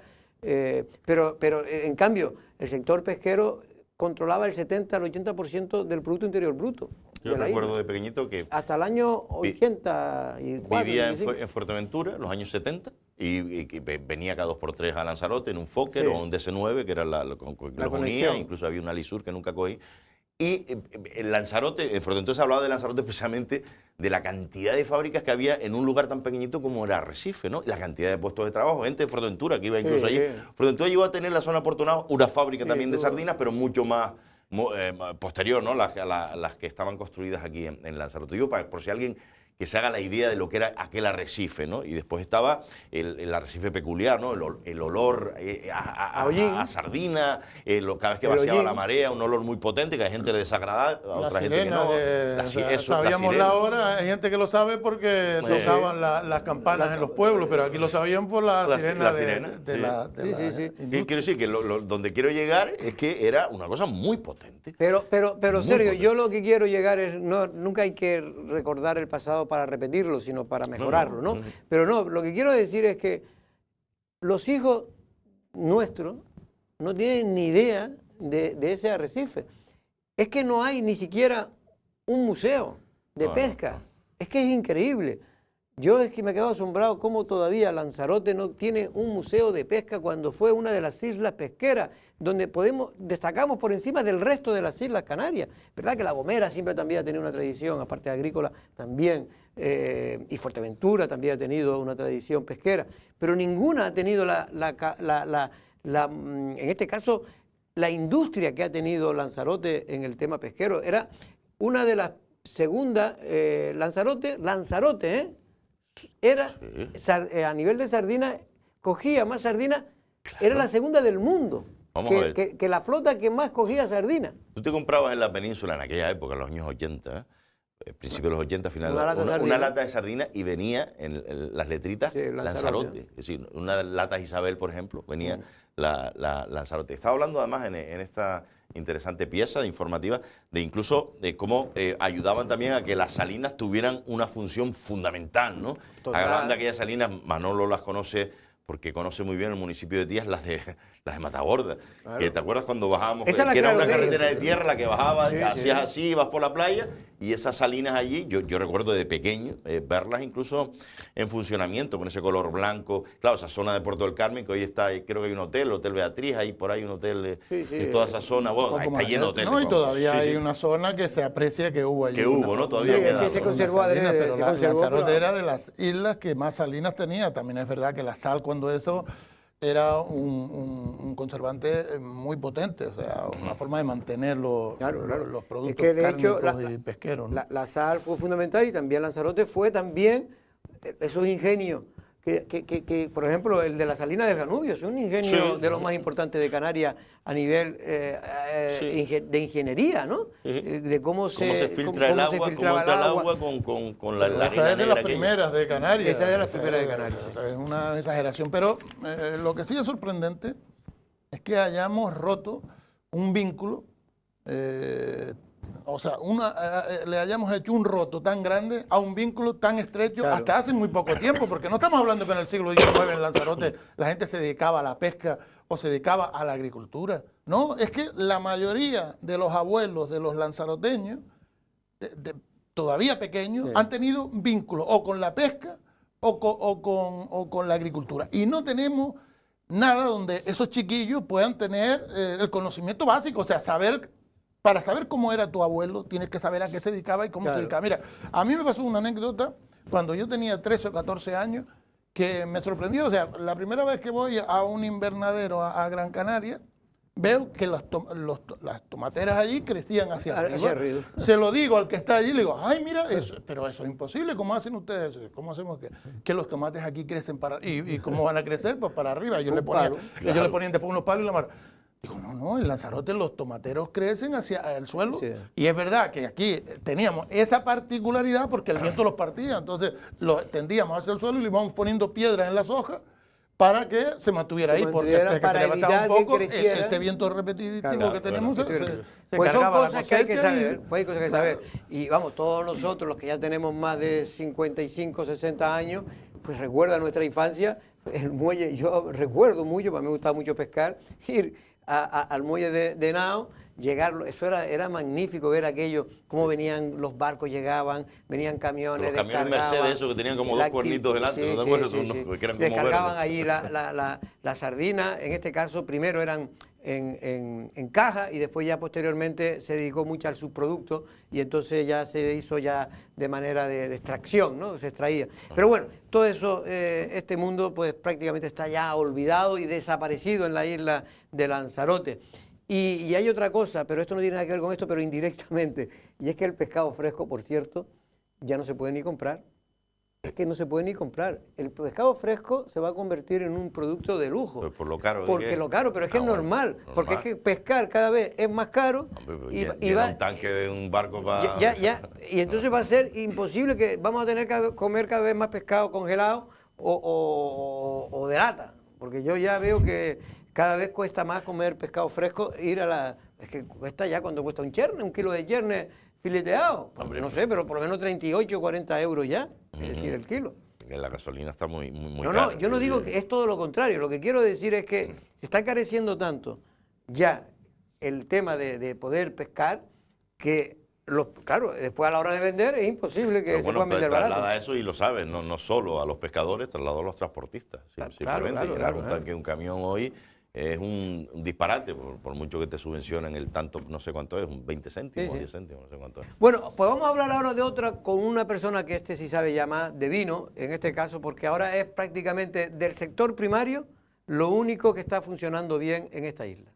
pero en cambio, el sector pesquero controlaba el 70 al 80% del Producto Interior Bruto. Yo recuerdo de pequeñito que hasta el año 84. Vivía en Fuerteventura, en los años 70, y venía cada 2 por 3 a Lanzarote en un Fokker o un DC-9, que era lo unía, incluso había una Lisur que nunca cogí. Y en Lanzarote, en Fuerteventura se hablaba de Lanzarote precisamente de la cantidad de fábricas que había en un lugar tan pequeñito como era Arrecife, ¿no? La cantidad de puestos de trabajo, gente de Fuerteventura que iba incluso allí. Fuerteventura llegó a tener en la zona Portonao una fábrica también de sardinas, pero mucho más posterior, ¿no? Las que estaban construidas aquí en Lanzarote. Digo, por si alguien que se haga la idea de lo que era aquel arrecife, ¿no? Y después estaba el arrecife peculiar, ¿no? El olor a sardina, cada vez que vaciaba la marea, un olor muy potente que a gente le desagradaba, a otra gente que no. Sabíamos la hora, hay gente que lo sabe porque tocaban las campanas en los pueblos, pero aquí lo sabían por la sirena. Quiero decir que donde quiero llegar es que era una cosa muy potente. Pero Sergio, yo lo que quiero llegar es, nunca hay que recordar el pasado para repetirlo, sino para mejorarlo, ¿no? Pero no, lo que quiero decir es que los hijos nuestros no tienen ni idea de ese arrecife. Es que no hay ni siquiera un museo de pesca. Es que es increíble. Yo es que me quedo asombrado cómo todavía Lanzarote no tiene un museo de pesca cuando fue una de las islas pesqueras donde destacamos por encima del resto de las islas Canarias. ¿Verdad que La Gomera siempre también ha tenido una tradición, aparte de agrícola también, y Fuerteventura también ha tenido una tradición pesquera, pero ninguna ha tenido en este caso, la industria que ha tenido Lanzarote en el tema pesquero. Era una de las segundas, Lanzarote, era a nivel de sardina, cogía más sardina, era la segunda del mundo. Que la flota que más cogía sardina. Tú te comprabas en la península en aquella época, en los años 80, principios de los 80, final una lata de sardina y venía en las letritas Lanzarote. Es decir, una lata Isabel, por ejemplo, venía la Lanzarote. Estaba hablando además en esta interesante pieza informativa de incluso de cómo ayudaban también a que las salinas tuvieran una función fundamental, ¿no? Hablaban de aquellas salinas, Manolo las conoce porque conoce muy bien el municipio de Tías, las de Matagorda. Claro. Que, ¿te acuerdas cuando bajábamos? Esa es la Que era que una hago de carretera de ellos. tierra la que bajabas, Sí, hacías sí. así, ibas por la playa, y esas salinas allí, yo recuerdo de pequeño verlas incluso en funcionamiento, con ese color blanco. Claro, esa zona de Puerto del Carmen, que hoy está, creo que hay un hotel, el Hotel Beatriz, ahí por ahí un hotel, y toda esa zona, bueno, ahí está lleno de hoteles. No, y vamos. todavía Sí, hay sí. una zona que se aprecia que hubo allí. Que hubo, ¿no? Todavía Sí, queda, es que se ¿no? conservó Unas salinas, adrede, pero se la conservó, Lanzarote pero- era de las islas que más salinas tenía. También es verdad que la sal, cuando eso era un conservante muy potente, o sea, una forma de mantener los productos Es que de hecho cárnicos y pesqueros, ¿no? la sal fue fundamental, y también Lanzarote fue también esos ingenios que, por ejemplo, el de la salina del Danubio, es un ingenio Sí. de los más importantes de Canarias a nivel de ingeniería, ¿no? De cómo se filtra el cómo se agua, filtraba cómo entra el el agua con la harina Esa es de las negra aquella. primeras de Canarias. Esa es de las primeras de Canarias. O sea, es una exageración. Pero lo que sí es sorprendente es que hayamos roto un vínculo, o sea, le hayamos hecho un roto tan grande a un vínculo tan estrecho Claro. hasta hace muy poco tiempo, porque no estamos hablando que en el siglo XIX en Lanzarote la gente se dedicaba a la pesca o se dedicaba a la agricultura. No, es que la mayoría de los abuelos de los lanzaroteños, todavía pequeños, han tenido vínculos o con la pesca o con la agricultura. Y no tenemos nada donde esos chiquillos puedan tener el conocimiento básico, o sea, para saber cómo era tu abuelo, tienes que saber a qué se dedicaba y cómo se dedicaba. Mira, a mí me pasó una anécdota cuando yo tenía 13 o 14 años que me sorprendió. O sea, la primera vez que voy a un invernadero a Gran Canaria, veo que las tomateras allí crecían hacia arriba. Se lo digo al que está allí, le digo, ay, mira, eso, pero eso es imposible. ¿Cómo hacen ustedes eso? ¿Cómo hacemos que los tomates aquí crecen para arriba? ¿Y cómo van a crecer? Pues para arriba. Ellos le ponían después unos palos y la mar. Digo, no, en Lanzarote los tomateros crecen hacia el suelo. Sí. Y es verdad que aquí teníamos esa particularidad porque el viento los partía. Entonces los tendíamos hacia el suelo y le íbamos poniendo piedras en las hojas para que se mantuviera ahí, porque hasta que se levantaba un poco, este viento repetitivo que tenemos se pues cargaba son cosas la que hay que saber, y, pues hay cosas que saber. Y vamos, todos nosotros, los que ya tenemos más de 55, 60 años, pues recuerda nuestra infancia, el muelle. Yo recuerdo mucho, porque me gustaba mucho pescar, ir al muelle de Henao, llegar, eso era magnífico ver aquello, cómo venían los barcos, llegaban, venían camiones, los camiones Mercedes, esos que tenían como dos cuernitos delante, ¿no te acuerdas? Que eran como descargaban verdes. allí la sardina, en este caso primero eran en caja y después ya posteriormente se dedicó mucho al subproducto y entonces ya se hizo ya de manera de extracción, ¿no? Se extraía. Pero bueno, todo eso, este mundo pues prácticamente está ya olvidado y desaparecido en la isla de Lanzarote. Y hay otra cosa, pero esto no tiene nada que ver con esto, pero indirectamente, y es que el pescado fresco, por cierto, ya no se puede ni comprar. Es que no se puede ni comprar. El pescado fresco se va a convertir en un producto de lujo. Pero por lo caro. Porque lo caro, pero es que es normal. Porque es que pescar cada vez es más caro. Hombre, y va un tanque de un barco para... Y entonces va a ser imposible que vamos a tener que comer cada vez más pescado congelado o de lata. Porque yo ya veo que cada vez cuesta más comer pescado fresco, es que cuesta ya cuando cuesta un kilo de cherne fileteado. Hombre, no sé, pero por lo menos 38 o 40 euros ya, es decir, el kilo. La gasolina está muy cara. No, yo no digo que es todo lo contrario. Lo que quiero decir es que se está encareciendo tanto ya el tema de poder pescar que, claro, después a la hora de vender es imposible que se puedan vender barato. Traslada eso y lo sabes, no solo a los pescadores, traslada a los transportistas. Simplemente llenar un tanque de un camión hoy es un disparate, por mucho que te subvencionen el tanto, no sé cuánto es, un 20 céntimos, 10 céntimos, no sé cuánto es. Bueno, pues vamos a hablar ahora de otra, con una persona que sí sabe ya más de vino, en este caso, porque ahora es prácticamente del sector primario lo único que está funcionando bien en esta isla.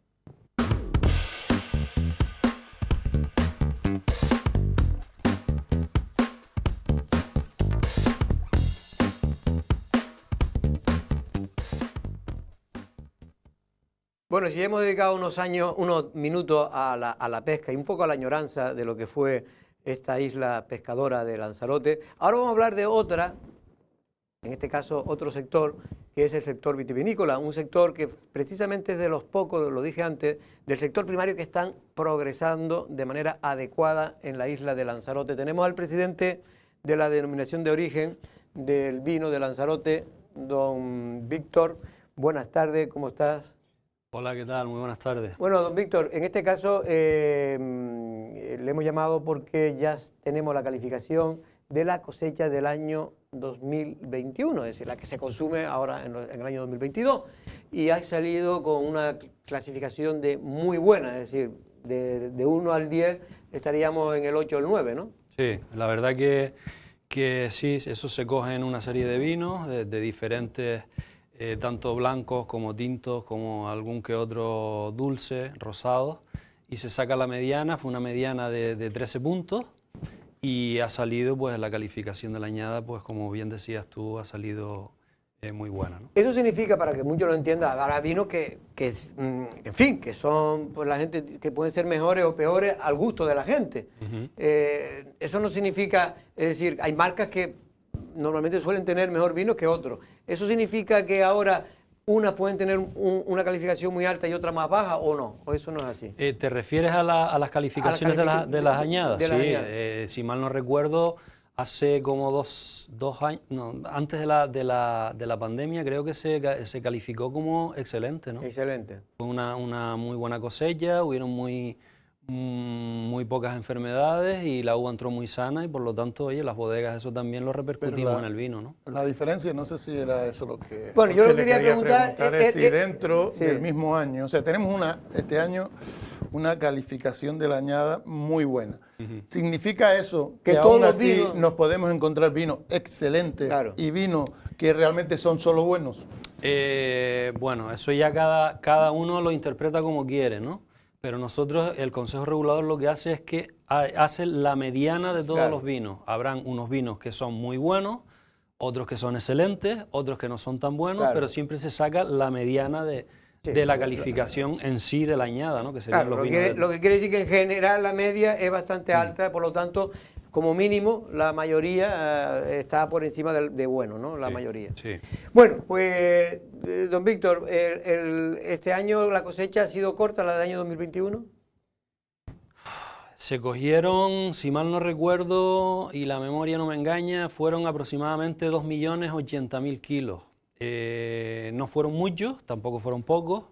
Bueno, si hemos dedicado unos minutos a la pesca y un poco a la añoranza de lo que fue esta isla pescadora de Lanzarote, ahora vamos a hablar de otra, en este caso otro sector, que es el sector vitivinícola, un sector que precisamente es de los pocos, lo dije antes, del sector primario que están progresando de manera adecuada en la isla de Lanzarote. Tenemos al presidente de la denominación de origen del vino de Lanzarote, don Víctor. Buenas tardes, ¿cómo estás? Hola, ¿qué tal? Muy buenas tardes. Bueno, don Víctor, en este caso le hemos llamado porque ya tenemos la calificación de la cosecha del año 2021, es decir, la que se consume ahora en el año 2022, y ha salido con una clasificación de muy buena, es decir, de 1 al 10 estaríamos en el 8 o el 9, ¿no? Sí, la verdad que sí, eso se coge en una serie de vinos de diferentes, tanto blancos como tintos, como algún que otro dulce, rosado, y se saca la mediana, fue una mediana de 13 puntos, y ha salido, pues, la calificación de la añada, pues, como bien decías tú, ha salido muy buena, ¿no? Eso significa, para que muchos lo entiendan, ahora vinos en fin, que son, pues, la gente, que pueden ser mejores o peores al gusto de la gente. Eso no significa, es decir, hay marcas que normalmente suelen tener mejor vino que otros. Eso significa que ahora unas pueden tener una calificación muy alta y otra más baja, ¿o no? ¿O eso no es así? ¿Te refieres a las calificaciones de las añadas? Sí, si mal no recuerdo, hace como dos años, no, antes de la pandemia, creo que se calificó como excelente, ¿no? Excelente. Fue una muy buena cosecha, hubieron muy pocas enfermedades y la uva entró muy sana, y por lo tanto, oye, las bodegas, eso también lo repercutimos en el vino, ¿no? La diferencia, no sé si era eso lo que... Bueno, yo lo que quería preguntar es si dentro del mismo año, o sea, tenemos este año una calificación de la añada muy buena. ¿Significa eso que aún así nos podemos encontrar vinos excelentes y vinos que realmente son solo buenos? Bueno, eso ya cada uno lo interpreta como quiere, ¿no? Pero nosotros, el Consejo Regulador lo que hace es que hace la mediana de todos los vinos. Habrán unos vinos que son muy buenos, otros que son excelentes, otros que no son tan buenos, pero siempre se saca la mediana de la calificación en sí de la añada, ¿no? Que serían los vinos lo que quiere decir que en general la media es bastante alta, por lo tanto, como mínimo, la mayoría está por encima de bueno, ¿no? La mayoría. Sí. Bueno, pues, don Víctor, este año la cosecha ha sido corta, la del año 2021. Se cogieron, si mal no recuerdo, y la memoria no me engaña, fueron aproximadamente 2.080.000 kilos. No fueron muchos, tampoco fueron pocos.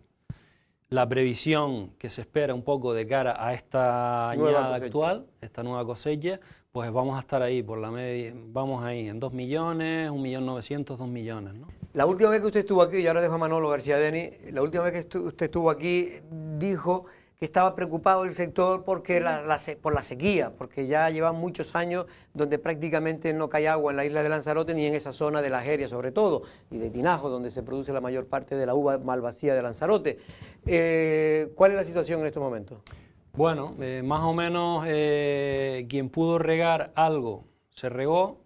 La previsión que se espera un poco de cara a esta añada actual, esta nueva cosecha, pues vamos a estar ahí por la media, vamos ahí en 2 millones, 1.900.000, 2 millones, ¿no? La última vez que usted estuvo aquí, y ahora dejo a Manolo García Deni, la última vez que usted estuvo aquí dijo que estaba preocupado el sector porque por la sequía, porque ya llevan muchos años donde prácticamente no cae agua en la isla de Lanzarote ni en esa zona de la Jeria sobre todo, y de Tinajo, donde se produce la mayor parte de la uva malvasía de Lanzarote. ¿Cuál es la situación en estos momentos? Bueno, más o menos quien pudo regar algo se regó.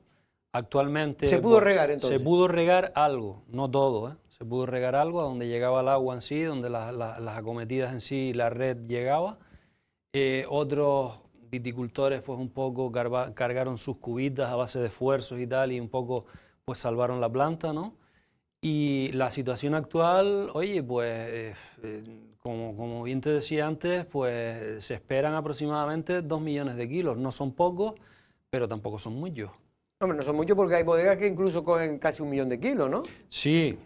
Actualmente... ¿Se pudo regar entonces? Se pudo regar algo, no todo, se pudo regar algo a donde llegaba el agua en sí, donde las acometidas en sí, la red llegaba. Otros viticultores pues un poco cargaron sus cubitas a base de esfuerzos y tal, y un poco pues salvaron la planta, ¿no? Y la situación actual, oye, pues como bien te decía antes, pues se esperan aproximadamente 2 millones de kilos. No son pocos, pero tampoco son muchos. Hombre, no son muchos porque hay bodegas que incluso cogen casi 1 millón de kilos, ¿no? Sí,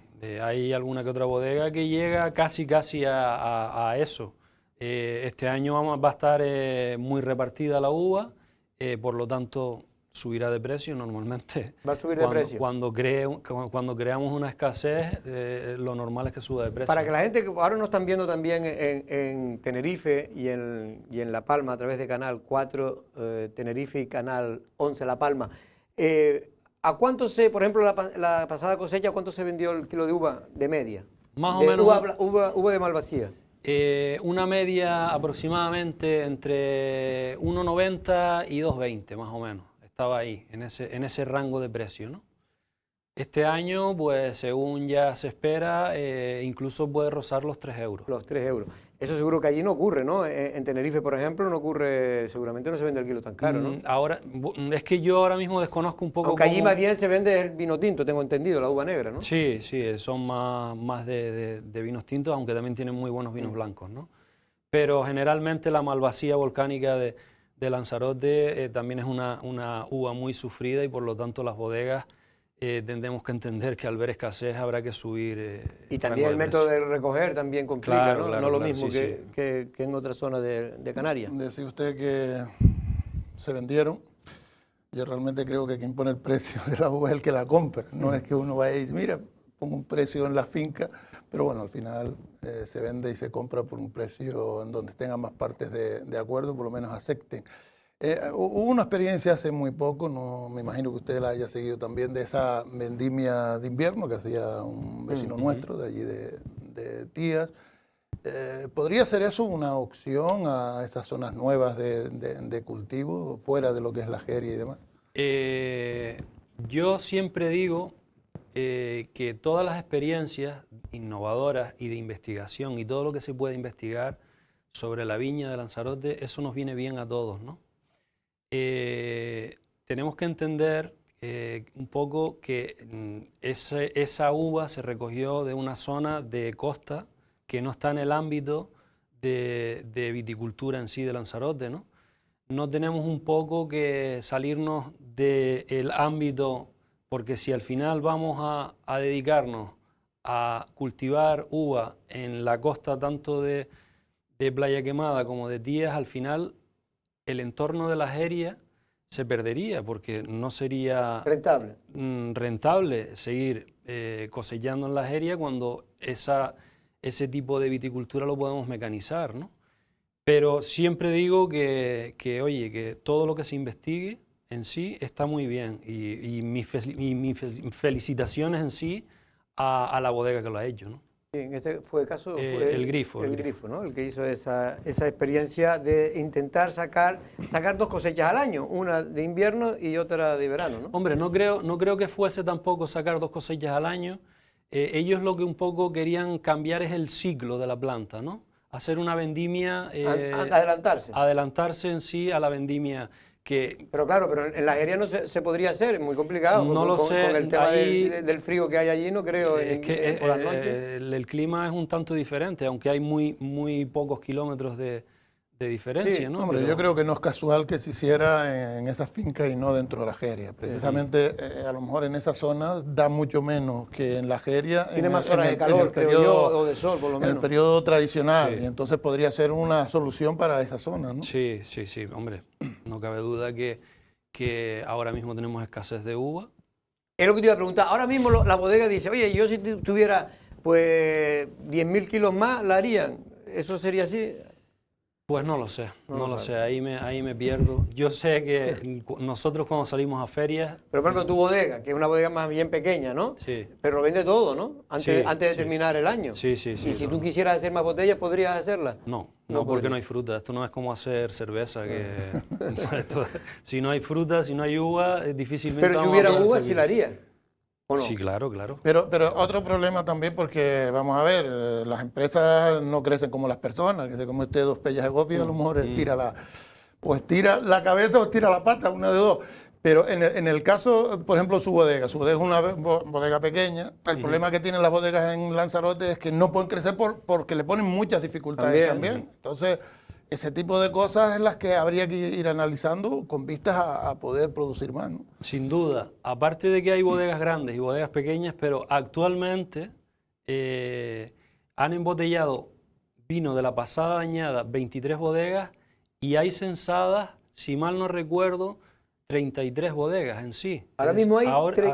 hay alguna que otra bodega que llega casi a eso. Este año va a estar muy repartida la uva, por lo tanto subirá de precio normalmente. Va a subir de precio. Cuando creamos una escasez, lo normal es que suba de precio. Para que la gente que ahora nos están viendo también en Tenerife y en La Palma a través de Canal 4 Tenerife y Canal 11 La Palma, ¿a cuánto por ejemplo, la pasada cosecha, cuánto se vendió el kilo de uva de media? Más o menos. Uva de malvasía. Una media aproximadamente entre 1,90 y 2,20 más o menos. Estaba ahí, en ese rango de precio, ¿no? Este año, pues según ya se espera, incluso puede rozar los 3 euros. Los 3 euros. Eso seguro que allí no ocurre, ¿no? En Tenerife, por ejemplo, no ocurre, seguramente no se vende el kilo tan caro, ¿no? Ahora, es que yo ahora mismo desconozco un poco. Aunque allí más bien se vende el vino tinto, tengo entendido, la uva negra, ¿no? Sí, son más de vinos tintos, aunque también tienen muy buenos vinos blancos, ¿no? Pero generalmente la malvasía volcánica de Lanzarote también es una uva muy sufrida, y por lo tanto las bodegas tendremos que entender que al ver escasez habrá que subir. Y también el método de recoger también complica, Claro, ¿no? claro, No lo claro, mismo sí, que en otras zonas de Canarias. Decía usted que se vendieron. Yo realmente creo que quien pone el precio de la uva es el que la compra. No es que uno vaya y dice, mira, pongo un precio en la finca, pero bueno, al final se vende y se compra por un precio en donde tengan más partes de acuerdo, por lo menos acepten. Hubo una experiencia hace muy poco, no me imagino que usted la haya seguido también, de esa vendimia de invierno que hacía un vecino nuestro de allí de Tías. ¿Podría ser eso una opción a esas zonas nuevas de cultivo, fuera de lo que es la Jeria y demás? Yo siempre digo que todas las experiencias innovadoras y de investigación y todo lo que se puede investigar sobre la viña de Lanzarote, eso nos viene bien a todos, ¿no? Tenemos que entender un poco que esa uva se recogió de una zona de costa que no está en el ámbito de viticultura en sí de Lanzarote, ¿no? No tenemos un poco que salirnos del ámbito, porque si al final vamos a dedicarnos a cultivar uva en la costa tanto de Playa Quemada como de Tías, al final el entorno de la Jeria se perdería porque no sería rentable seguir cosechando en la Jeria cuando ese tipo de viticultura lo podemos mecanizar, ¿no? Pero siempre digo que oye, que todo lo que se investigue en sí está muy bien y mis felicitaciones en sí a la bodega que lo ha hecho, ¿no? Sí, en este fue el caso fue el Grifo, ¿no? El que hizo esa experiencia de intentar sacar 2 cosechas al año, una de invierno y otra de verano, ¿no? Hombre, no creo que fuese tampoco sacar 2 cosechas al año. Ellos lo que un poco querían cambiar es el ciclo de la planta, ¿no? Hacer una vendimia... adelantarse en sí a la vendimia. Pero claro, pero en la Jeria no se podría hacer, es muy complicado. No lo sé. Con el tema del frío que hay allí, no creo, es que por las noches. El clima es un tanto diferente, aunque hay muy pocos kilómetros de diferencia, ¿no? Hombre, yo creo que no es casual que se hiciera en esa finca y no dentro de la Jeria. Precisamente, a lo mejor en esa zona da mucho menos que en la Jeria. Tiene más horas de calor, creo yo, o de sol, por lo menos. En el periodo tradicional, y entonces podría ser una solución para esa zona, ¿no? Sí, hombre, no cabe duda que ahora mismo tenemos escasez de uva. Es lo que te iba a preguntar. Ahora mismo la bodega dice, oye, yo si tuviera pues 10.000 kilos más, ¿la harían? ¿Eso sería así? Pues no lo sé, no lo sé, ahí me pierdo. Yo sé que nosotros cuando salimos a ferias... Pero por ejemplo tu bodega, que es una bodega más bien pequeña, ¿no? Sí. Pero lo vende todo, ¿no? Antes de terminar el año. Sí. Y si tú quisieras hacer más botellas, ¿podrías hacerlas? No, porque no hay fruta. Esto no es como hacer cerveza, que si no hay fruta, si no hay uva, difícilmente... Pero si hubiera uva, sí la haría. ¿O no? Sí, claro. Pero otro problema también, porque vamos a ver, las empresas no crecen como las personas, que se come usted 2 pellas de gofio, a lo mejor tira la cabeza o tira la pata, una de dos. Pero en el caso, por ejemplo, su bodega es una bodega pequeña. El problema que tienen las bodegas en Lanzarote es que no pueden crecer porque le ponen muchas dificultades también. Entonces, ese tipo de cosas es las que habría que ir analizando con vistas a poder producir más, ¿no? Sin duda. Aparte de que hay bodegas grandes y bodegas pequeñas, pero actualmente han embotellado vino de la pasada añada 23 bodegas y hay censadas, si mal no recuerdo, 33 bodegas en sí. Ahora mismo hay,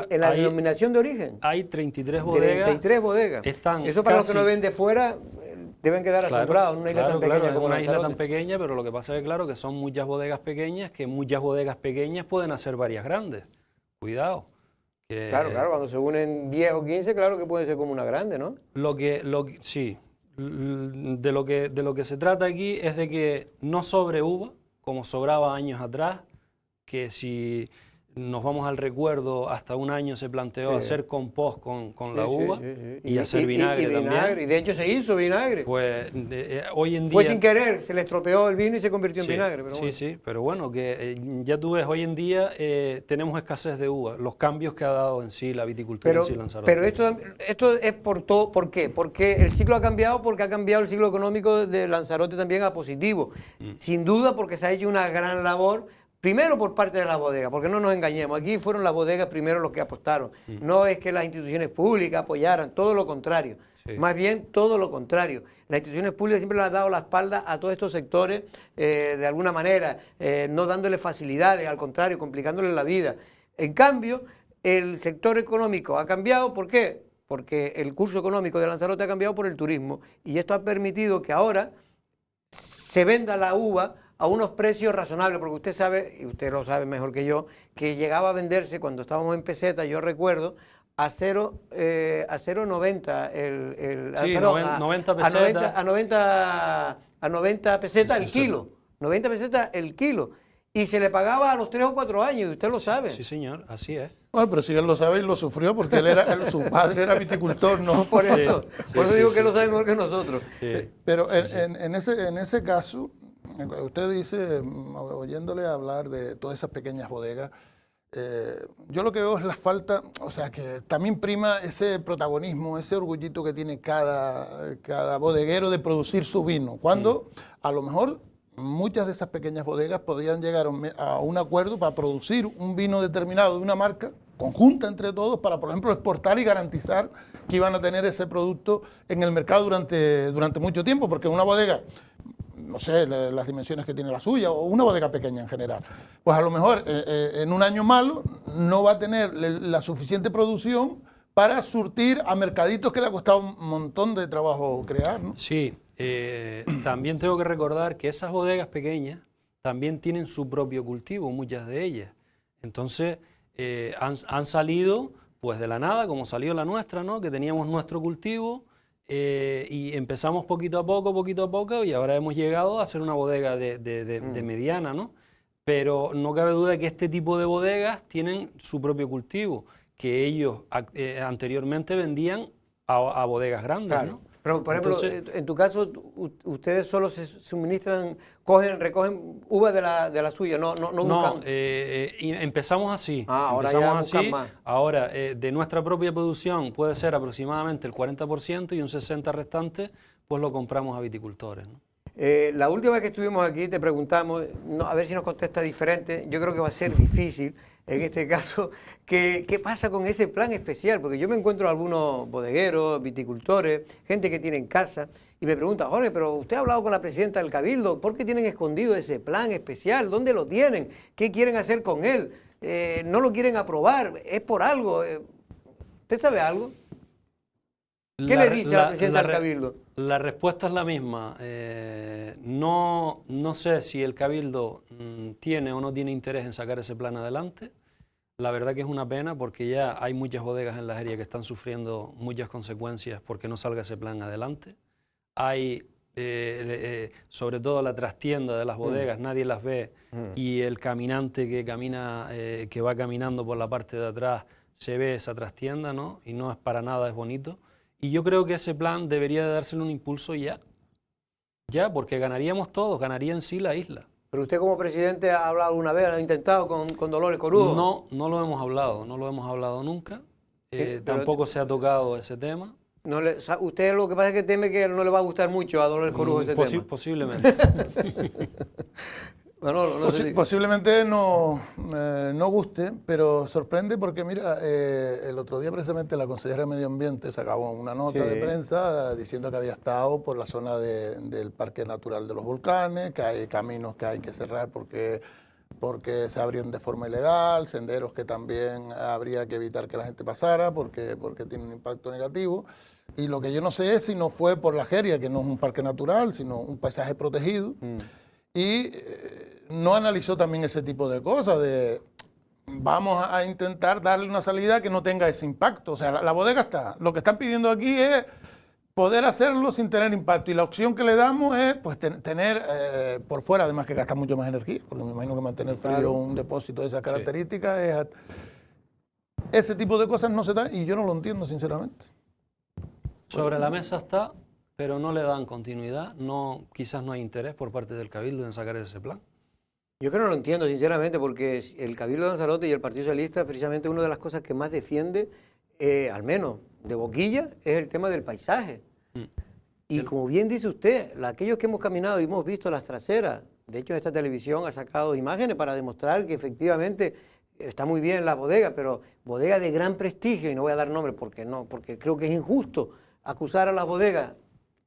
en la denominación de origen. Hay 33 bodegas. 33 bodegas. Eso para los que no ven de fuera... Deben quedar asombrados en una isla tan pequeña como una isla tan pequeña, pero lo que pasa es que, claro, que son muchas bodegas pequeñas, que muchas bodegas pequeñas pueden hacer varias grandes. Cuidado. Claro, cuando se unen 10 o 15, claro que puede ser como una grande, ¿no? Sí. De lo que se trata aquí es de que no sobre uva, como sobraba años atrás, que si nos vamos al recuerdo, hasta un año se planteó hacer compost con la uva y hacer vinagre también. Y de hecho se hizo vinagre. Pues hoy en día... Fue sin querer, se le estropeó el vino y se convirtió en vinagre. Pero pero bueno, que ya tú ves, hoy en día tenemos escasez de uva, los cambios que ha dado en sí la viticultura en sí Lanzarote. Pero esto es por todo, ¿por qué? Porque el ciclo ha cambiado, porque ha cambiado el ciclo económico de Lanzarote también a positivo. Sin duda porque se ha hecho una gran labor Primero por parte de las bodegas, porque no nos engañemos, aquí fueron las bodegas primero los que apostaron. No es que las instituciones públicas apoyaran, todo lo contrario. Más bien todo lo contrario. Las instituciones públicas siempre le han dado la espalda a todos estos sectores de alguna manera, no dándole facilidades, al contrario, complicándole la vida. En cambio, el sector económico ha cambiado, ¿por qué? Porque el curso económico de Lanzarote ha cambiado por el turismo y esto ha permitido que ahora se venda la uva a unos precios razonables, porque usted sabe, y usted lo sabe mejor que yo, que llegaba a venderse cuando estábamos en peseta, yo recuerdo, a 0,90 sí, perdón, 90 pesetas. A 90 pesetas Sí, el sí, kilo. 90 pesetas el kilo. Y se le pagaba a los 3 o 4 años, y usted lo sabe. Sí, señor, así es. Bueno, pero si él lo sabe y lo sufrió, porque su padre era viticultor, ¿no? Por eso, digo que él lo sabe mejor que nosotros. Pero en ese caso, usted dice, oyéndole hablar de todas esas pequeñas bodegas, yo lo que veo es la falta, o sea, que también prima ese protagonismo, ese orgullito que tiene cada bodeguero de producir su vino, cuando a lo mejor muchas de esas pequeñas bodegas podían llegar a un acuerdo para producir un vino determinado de una marca conjunta entre todos para, por ejemplo, exportar y garantizar que iban a tener ese producto en el mercado durante mucho tiempo, porque una bodega, no sé, las dimensiones que tiene la suya, o una bodega pequeña en general, pues a lo mejor en un año malo no va a tener la suficiente producción para surtir a mercaditos que le ha costado un montón de trabajo crear, ¿no? Sí, también tengo que recordar que esas bodegas pequeñas también tienen su propio cultivo, muchas de ellas. Entonces, han salido pues de la nada, como salió la nuestra, ¿no? Que teníamos nuestro cultivo, y empezamos poquito a poco, y ahora hemos llegado a ser una bodega de mediana, ¿no? Pero no cabe duda que este tipo de bodegas tienen su propio cultivo, que ellos anteriormente vendían a bodegas grandes, Claro. ¿no? Pero, por ejemplo, Entonces, en tu caso, ustedes solo se suministran, recogen uva de la suya, no buscan... y empezamos así. Ahora ya buscan más. Ahora, de nuestra propia producción puede ser aproximadamente el 40% y un 60% restante, pues lo compramos a viticultores, ¿no? La última vez que estuvimos aquí te preguntamos, a ver si nos contesta diferente, yo creo que va a ser difícil en este caso, ¿qué pasa con ese plan especial? Porque yo me encuentro algunos bodegueros, viticultores, gente que tiene casa, y me pregunta, Jorge, pero usted ha hablado con la presidenta del Cabildo, ¿por qué tienen escondido ese plan especial? ¿Dónde lo tienen? ¿Qué quieren hacer con él? ¿No lo quieren aprobar? ¿Es por algo? ¿Usted sabe algo? ¿Qué le dice a la presidenta del Cabildo? La respuesta es la misma. No sé si el Cabildo tiene o no tiene interés en sacar ese plan adelante. La verdad que es una pena porque ya hay muchas bodegas en la Jeria que están sufriendo muchas consecuencias porque no salga ese plan adelante. Hay, sobre todo la trastienda de las bodegas, nadie las ve, y el caminante que camina, que va caminando por la parte de atrás, se ve esa trastienda, ¿no? Y no es para nada, es bonito. Y yo creo que ese plan debería de dársele un impulso ya, porque ganaríamos todos, ganaría en sí la isla. ¿Pero usted como presidente ha hablado una vez, ha intentado con Dolores Corujo? No lo hemos hablado nunca, tampoco se ha tocado ese tema. Usted lo que pasa es que teme que no le va a gustar mucho a Dolores Corujo ese tema. Posiblemente. Posiblemente no guste, pero sorprende porque, mira, el otro día precisamente la consejera de Medio Ambiente sacaba una nota de prensa diciendo que había estado por la zona del Parque Natural de los Volcanes, que hay caminos que hay que cerrar porque se abrieron de forma ilegal, senderos que también habría que evitar que la gente pasara porque tiene un impacto negativo. Y lo que yo no sé es si no fue por la Jeria, que no es un parque natural, sino un paisaje protegido. Y no analizó también ese tipo de cosas, de vamos a intentar darle una salida que no tenga ese impacto. O sea, la bodega está. Lo que están pidiendo aquí es poder hacerlo sin tener impacto. Y la opción que le damos es pues tener por fuera, además que gasta mucho más energía, porque me imagino que mantener frío un depósito de esas características, ese tipo de cosas no se dan y yo no lo entiendo, sinceramente. Sobre la mesa está, pero no le dan continuidad, quizás no hay interés por parte del Cabildo en sacar ese plan. Yo creo que no lo entiendo, sinceramente, porque el Cabildo de Lanzarote y el Partido Socialista, precisamente una de las cosas que más defiende, al menos de boquilla, es el tema del paisaje. Y como bien dice usted, aquellos que hemos caminado y hemos visto las traseras De hecho, esta televisión ha sacado imágenes para demostrar que efectivamente está muy bien la bodega, pero bodega de gran prestigio, y no voy a dar nombre porque creo que es injusto acusar a las bodegas.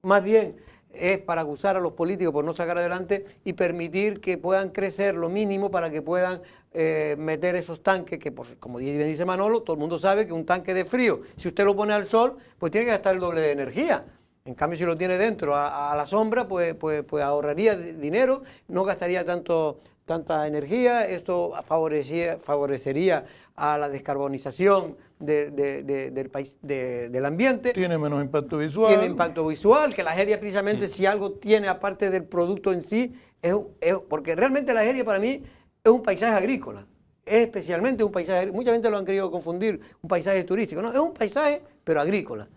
Más bien es para acusar a los políticos por no sacar adelante y permitir que puedan crecer lo mínimo para que puedan meter esos tanques que, como bien dice Manolo, todo el mundo sabe que un tanque de frío, si usted lo pone al sol, pues tiene que gastar el doble de energía. En cambio, si lo tiene dentro a la sombra, pues ahorraría dinero, no gastaría tanta energía. Esto favorecería a la descarbonización del país, del ambiente. Tiene menos impacto visual. Tiene impacto visual, que la Jeria precisamente si algo tiene aparte del producto en sí, porque realmente la Jeria para mí es un paisaje agrícola. Es especialmente un paisaje, mucha gente lo han querido confundir, un paisaje turístico. No, es un paisaje, pero agrícola.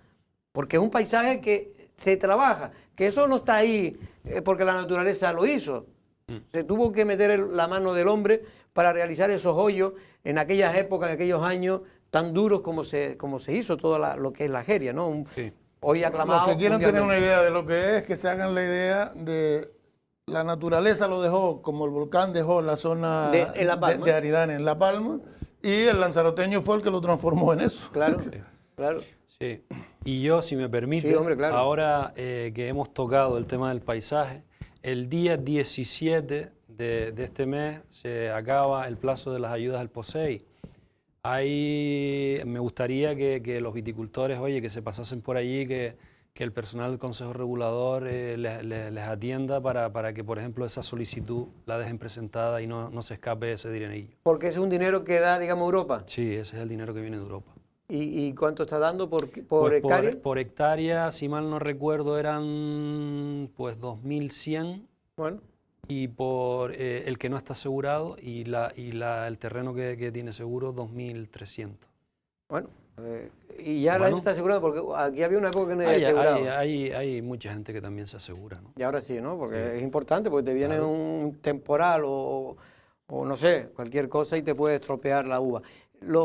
Porque es un paisaje que se trabaja, que eso no está ahí porque la naturaleza lo hizo. Se tuvo que meter la mano del hombre para realizar esos hoyos en aquellas épocas, en aquellos años tan duros como se hizo todo lo que es la Jeria, ¿no? Hoy aclamado. Los que quieran tener una idea de lo que es, que se hagan la idea de la naturaleza lo dejó, como el volcán dejó la zona de Aridane en La Palma, y el lanzaroteño fue el que lo transformó en eso. Claro, claro. Sí. Y yo, si me permite, sí, hombre, claro. Ahora que hemos tocado el tema del paisaje, el día 17 de este mes se acaba el plazo de las ayudas al POSEI. Ahí me gustaría que los viticultores, oye, que se pasasen por allí, que el personal del Consejo Regulador les atienda para que, por ejemplo, esa solicitud la dejen presentada y no se escape ese dinerillo. Porque ese es un dinero que da, digamos, Europa. Sí, ese es el dinero que viene de Europa. ¿Y cuánto está dando por Pues hectárea? Por hectárea, si mal no recuerdo, eran pues 2.100. Bueno. Y por el que no está asegurado y el terreno que tiene seguro, 2.300. Bueno, y ya la gente está asegurada, porque aquí había una época que no había asegurado. Hay mucha gente que también se asegura, ¿no? Y ahora sí, ¿no? Porque es importante, porque te viene un temporal o no sé, cualquier cosa y te puede estropear la uva.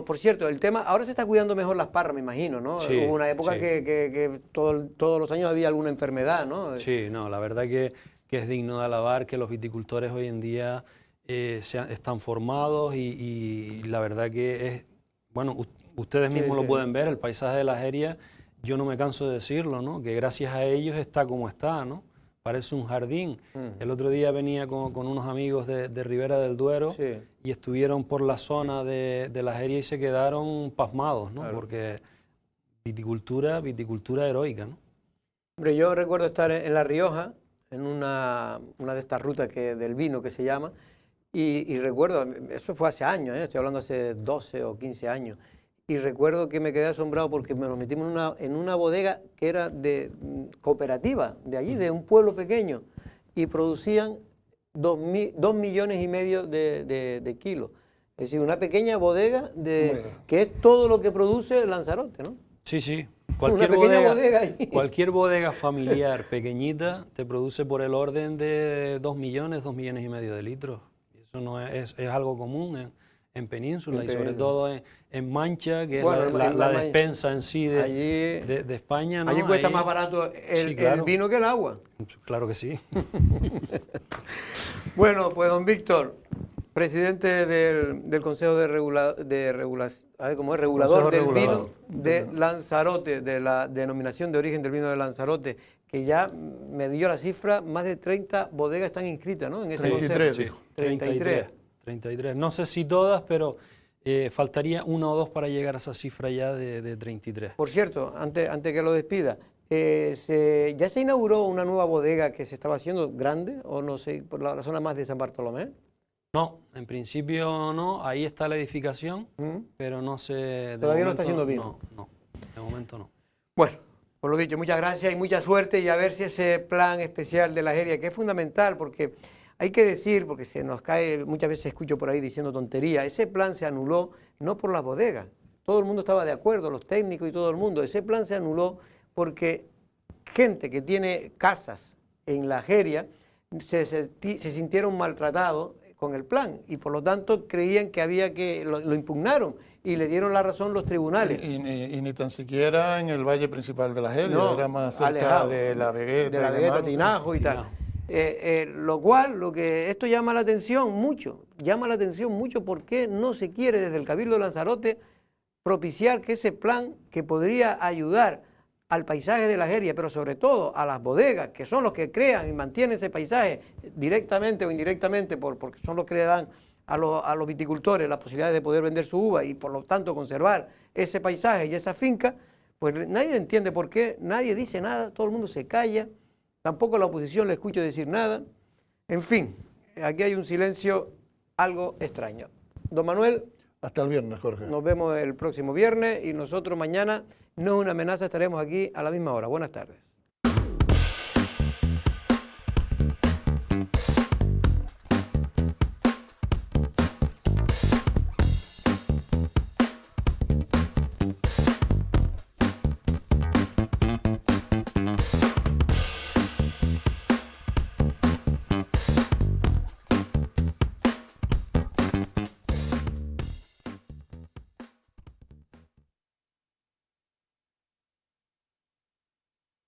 Por cierto, el tema, ahora se está cuidando mejor las parras, me imagino, ¿no? Sí, hubo una época que todos los años había alguna enfermedad, ¿no? Sí, no, la verdad que es digno de alabar que los viticultores hoy en día están formados y la verdad que es, bueno, ustedes mismos lo pueden ver, el paisaje de la Jeria, yo no me canso de decirlo, ¿no? Que gracias a ellos está como está, ¿no? Parece un jardín. El otro día venía con unos amigos de Ribera del Duero y estuvieron por la zona de la Jeria y se quedaron pasmados, ¿no? Claro. Porque viticultura heroica, ¿no? Hombre, yo recuerdo estar en La Rioja, en una de estas rutas del vino que se llama, y recuerdo, eso fue hace años, estoy hablando hace 12 o 15 años, y recuerdo que me quedé asombrado porque nos metimos en una bodega que era de cooperativa, de allí, de un pueblo pequeño, y producían 2,5 millones de kilos. Es decir, una pequeña bodega que es todo lo que produce Lanzarote, ¿no? Sí, sí. Cualquier bodega familiar pequeñita te produce por el orden de 2 millones y medio de litros. Eso no es algo común en Península y sobre todo en Mancha, que es la despensa en sí de España, ¿no? Allí cuesta más barato el vino que el agua. Claro que sí. Bueno, pues don Víctor, presidente del Consejo Regulador del Vino de Lanzarote, de la denominación de origen del vino de Lanzarote, que ya me dio la cifra, más de 30 bodegas están inscritas, ¿no? En ese 33, dijo. 33. No sé si todas, pero faltaría una o dos para llegar a esa cifra ya de 33. Por cierto, antes que lo despida, ¿ya se inauguró una nueva bodega que se estaba haciendo grande, o no sé, por la zona más de San Bartolomé? No, en principio no, ahí está la edificación, pero no sé... ¿Todavía no está haciendo vino? No, de momento no. Bueno, por lo dicho, muchas gracias y mucha suerte, y a ver si ese plan especial de la Jeria, que es fundamental, porque hay que decir, porque se nos cae, muchas veces escucho por ahí diciendo tontería, ese plan se anuló no por las bodegas, todo el mundo estaba de acuerdo, los técnicos y todo el mundo, ese plan se anuló porque gente que tiene casas en la Jeria se sintieron maltratados con el plan y por lo tanto creían que había que, lo impugnaron y le dieron la razón los tribunales. Y ni tan siquiera en el valle principal de la Jeria, era más cerca de la Vegueta. De la Vegueta, Tinajo y tal. Lo cual, esto llama la atención mucho por qué no se quiere desde el Cabildo de Lanzarote propiciar que ese plan que podría ayudar al paisaje de la Jeria, pero sobre todo a las bodegas, que son los que crean y mantienen ese paisaje directamente o indirectamente, porque son los que le dan a los viticultores la posibilidad de poder vender su uva y por lo tanto conservar ese paisaje y esa finca, pues nadie entiende por qué, nadie dice nada, todo el mundo se calla, tampoco la oposición le escucha decir nada. En fin, aquí hay un silencio algo extraño. Don Manuel. Hasta el viernes, Jorge. Nos vemos el próximo viernes y nosotros mañana, no es una amenaza, estaremos aquí a la misma hora. Buenas tardes.